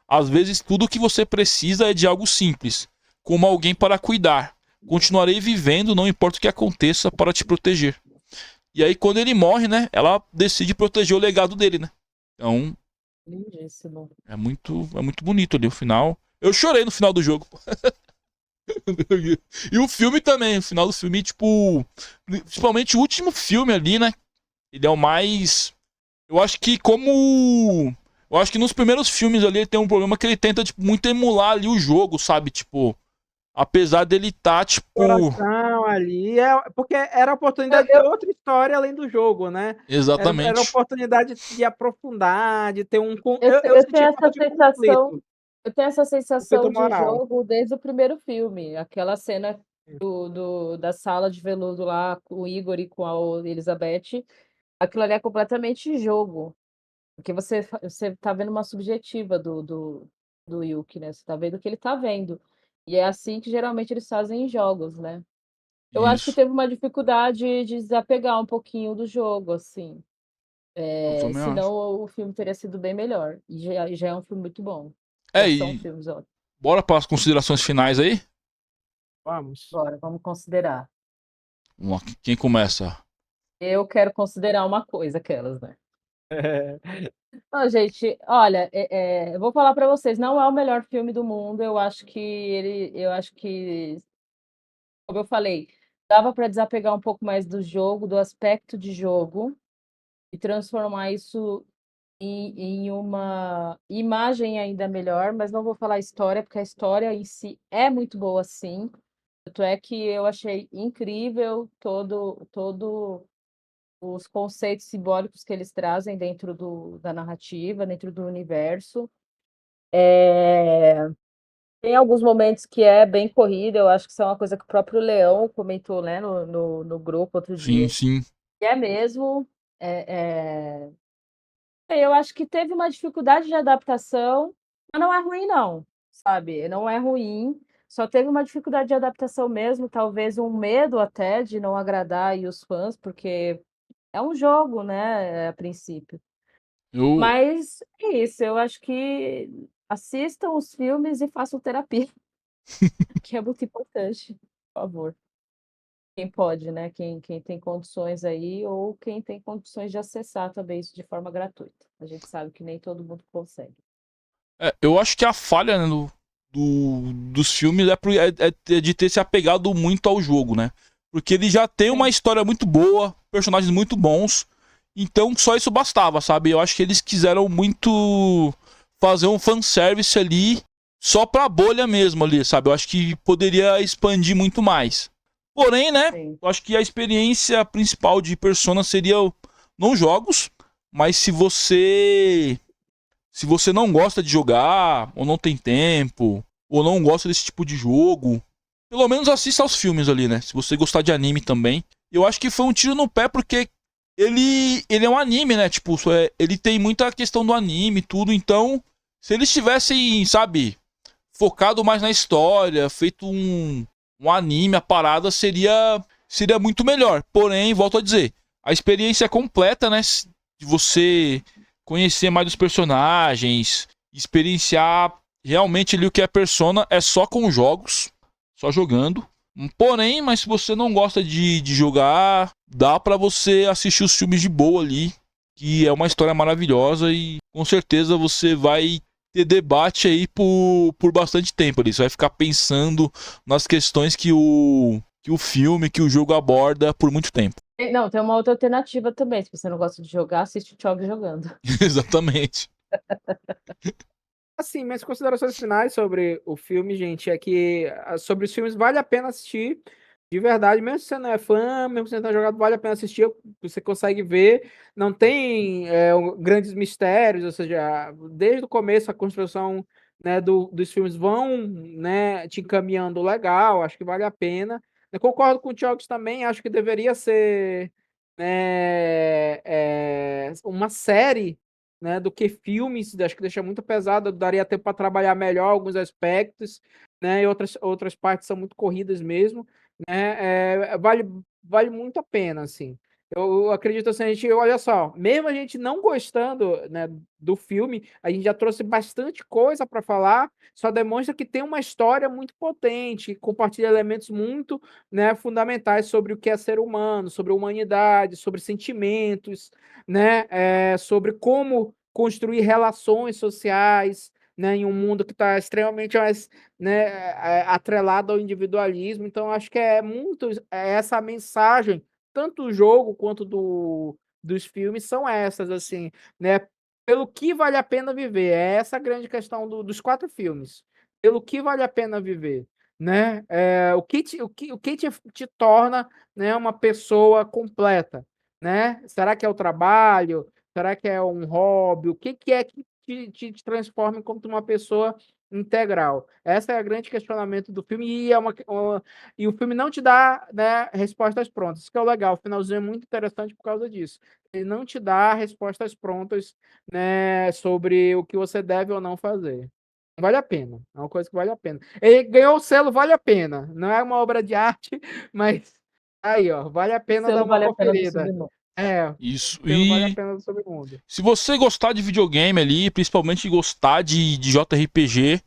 Às vezes, tudo que você precisa é de algo simples, como alguém para cuidar. Continuarei vivendo, não importa o que aconteça, para te proteger. E aí, quando ele morre, né? Ela decide proteger o legado dele, né? Então, Lindíssimo. é muito bonito ali o final. Eu chorei no final do jogo. E o filme também. O final do filme, tipo... Principalmente o último filme ali, né? Ele é o mais... Eu acho que Eu acho que nos primeiros filmes ali ele tem um problema que ele tenta, tipo, muito emular ali o jogo, sabe? Tipo... Apesar dele tá, tipo... Coração ali, porque era a oportunidade de ter outra história além do jogo, né? Era a Exatamente. oportunidade de aprofundar, de ter um... Eu senti tenho falta essa de sensação. conflito, Eu tenho essa sensação conflito de moral. jogo desde o primeiro filme. Aquela cena da sala de veludo lá com o Igor e com a Elizabeth. Aquilo ali é completamente jogo. Porque você tá vendo uma subjetiva do Yuki, né? Você tá vendo o que ele tá vendo. E é assim que geralmente eles fazem em jogos, né? Eu acho que Isso. teve uma dificuldade de desapegar um pouquinho do jogo, assim. Eu também acho. Senão o filme teria sido bem melhor. E já é um filme muito bom. Já são E filmes ótimos. bora para as considerações finais aí? Vamos. Bora, vamos considerar. Quem começa? Eu quero considerar uma coisa, aquelas, né? Não, gente, olha, eu vou falar pra vocês, não é o melhor filme do mundo. Eu acho que, como eu falei, dava pra desapegar um pouco mais do jogo, do aspecto de jogo, e transformar isso em uma imagem ainda melhor, mas não vou falar história, porque a história em si é muito boa, sim. Tanto é que eu achei incrível todo os conceitos simbólicos que eles trazem dentro da narrativa, dentro do universo. Tem alguns momentos que é bem corrida, eu acho que isso é uma coisa que o próprio Leão comentou, né, no grupo outro Sim, dia. sim. E é mesmo. Eu acho que teve uma dificuldade de adaptação, mas não é ruim não, sabe, não é ruim, só teve uma dificuldade de adaptação mesmo, talvez um medo até de não agradar aí os fãs, porque é um jogo, né, a princípio. Eu, Mas é isso, eu acho que assistam os filmes e façam terapia, que é muito importante, por favor. Quem pode, né, quem tem condições aí ou quem tem condições de acessar também isso de forma gratuita. A gente sabe que nem todo mundo consegue. eu acho que a falha, né, dos filmes é de ter se apegado muito ao jogo, né? Porque ele já tem uma Sim. história muito boa, personagens muito bons, então só isso bastava, sabe? Eu acho que eles quiseram muito fazer um fanservice ali, só pra bolha mesmo ali, sabe? Eu acho que poderia expandir muito mais. Porém, né, Sim. eu acho que a experiência principal de Persona seria não jogos, mas se você não gosta de jogar, ou não tem tempo, ou não gosta desse tipo de jogo, pelo menos assista aos filmes ali, né? Se você gostar de anime também. Eu acho que foi um tiro no pé porque ele é um anime, né? Tipo, ele tem muita questão do anime e tudo. Então, se eles tivessem, sabe, focado mais na história, feito um anime, a parada seria muito melhor. Porém, volto a dizer, a experiência completa, né? De você conhecer mais dos personagens, experienciar realmente ali o que é Persona, é só com jogos, só jogando. Porém, mas se você não gosta de jogar, dá pra você assistir os filmes de boa ali, que é uma história maravilhosa e com certeza você vai ter debate aí por bastante tempo ali. Você vai ficar pensando nas questões que o filme, que o jogo aborda por muito tempo. Não, tem uma outra alternativa também. Se você não gosta de jogar, assiste o Thiago jogando. Exatamente. Assim, minhas considerações finais sobre o filme, gente, é que sobre os filmes vale a pena assistir, de verdade, mesmo se você não é fã, mesmo se você não tá jogado, vale a pena assistir, você consegue ver, não tem grandes mistérios, ou seja, desde o começo a construção, né, dos filmes vão, né, te encaminhando legal, acho que vale a pena. Eu concordo com o Thiago também, acho que deveria ser uma série, né, do que filmes, acho que deixa muito pesado, daria tempo para trabalhar melhor alguns aspectos, né, e outras partes são muito corridas mesmo, né, vale muito a pena, assim. Eu acredito assim, olha só, mesmo a gente não gostando, né, do filme, a gente já trouxe bastante coisa para falar, só demonstra que tem uma história muito potente, que compartilha elementos muito, né, fundamentais sobre o que é ser humano, sobre a humanidade, sobre sentimentos, né, sobre como construir relações sociais, né, em um mundo que está extremamente mais, né, atrelado ao individualismo. Então, acho que é muito essa mensagem, tanto do jogo quanto dos filmes, são essas, assim, né? Pelo que vale a pena viver. É essa a grande questão dos 4 filmes. Pelo que vale a pena viver, né? O que te torna, né, uma pessoa completa, né? Será que é o trabalho? Será que é um hobby? O que é que te transforma como uma pessoa integral? Esse é o grande questionamento do filme e o filme não te dá, né, respostas prontas. Isso que é o legal. O finalzinho é muito interessante por causa disso. Ele não te dá respostas prontas, né, sobre o que você deve ou não fazer. Vale a pena. É uma coisa que vale a pena. Ele ganhou o selo Vale a Pena. Não é uma obra de arte, mas aí, ó, vale a pena dar Selo uma Vale a Pena do conferida. Submundo. Isso. Selo Vale a E Pena do Submundo. se você gostar de videogame ali, principalmente gostar de JRPG,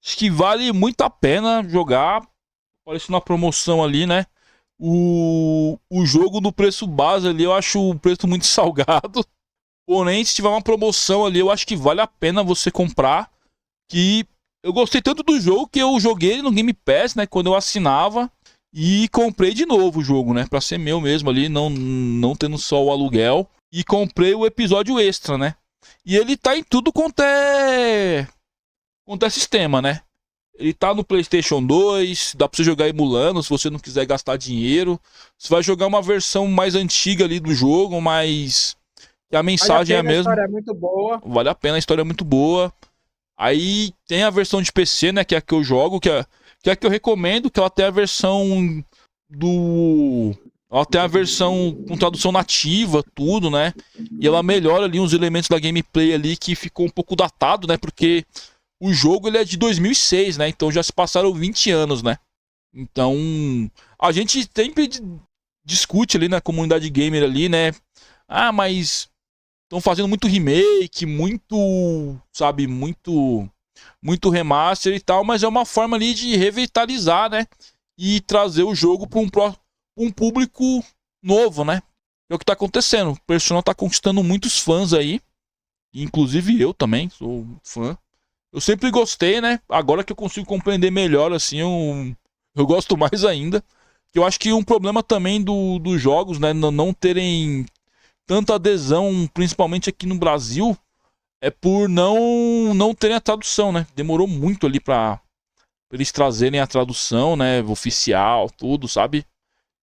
acho que vale muito a pena jogar. Apareceu na promoção ali, né? O jogo no preço base ali, eu acho o preço muito salgado. Porém, se tiver uma promoção ali, eu acho que vale a pena você comprar. Que eu gostei tanto do jogo que eu joguei ele no Game Pass, né? Quando eu assinava. E comprei de novo o jogo, né? Pra ser meu mesmo ali, não tendo só o aluguel. E comprei o episódio extra, né? E ele tá em tudo quanto é sistema, né? Ele tá no PlayStation 2, dá pra você jogar emulando se você não quiser gastar dinheiro. Você vai jogar uma versão mais antiga ali do jogo, mas que a mensagem é a Vale a mesma. história é muito boa. Vale a pena, a história é muito boa. Aí tem a versão de PC, né, que é a que eu jogo, que é a que eu recomendo, que ela tem a versão do... Ela tem a versão com tradução nativa, tudo, né? E ela melhora ali uns elementos da gameplay ali que ficou um pouco datado, né? Porque o jogo ele é de 2006, né? Então já se passaram 20 anos, né? Então a gente sempre discute ali na comunidade gamer ali, né? Ah, mas estão fazendo muito remake, muito, sabe, muito remaster e tal, mas é uma forma ali de revitalizar, né? E trazer o jogo para um público novo, né? É o que tá acontecendo. O Persona tá conquistando muitos fãs aí, inclusive eu também sou fã. Eu sempre gostei, né? Agora que eu consigo compreender melhor, assim, eu gosto mais ainda. Eu acho que um problema também dos jogos, né? Não terem tanta adesão, principalmente aqui no Brasil, é por não terem a tradução, né? Demorou muito ali pra eles trazerem a tradução, né? Oficial, tudo, sabe?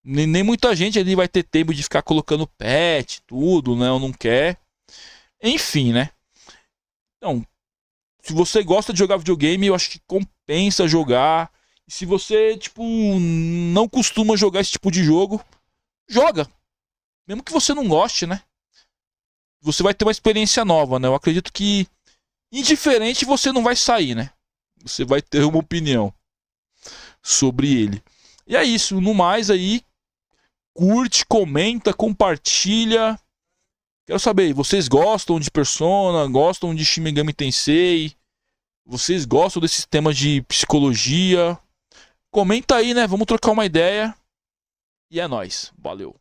Nem muita gente ali vai ter tempo de ficar colocando patch, tudo, né? Ou não quer. Enfim, né? Então, se você gosta de jogar videogame, eu acho que compensa jogar. E se você, tipo, não costuma jogar esse tipo de jogo, joga. Mesmo que você não goste, né? Você vai ter uma experiência nova, né? Eu acredito que indiferente você não vai sair, né? você vai ter uma opinião sobre ele. E é isso, no mais aí, curte, comenta, compartilha. Quero saber, vocês gostam de Persona, gostam de Shin Megami Tensei? Vocês gostam desses temas de psicologia? Comenta aí, né? Vamos trocar uma ideia. E é nóis. Valeu.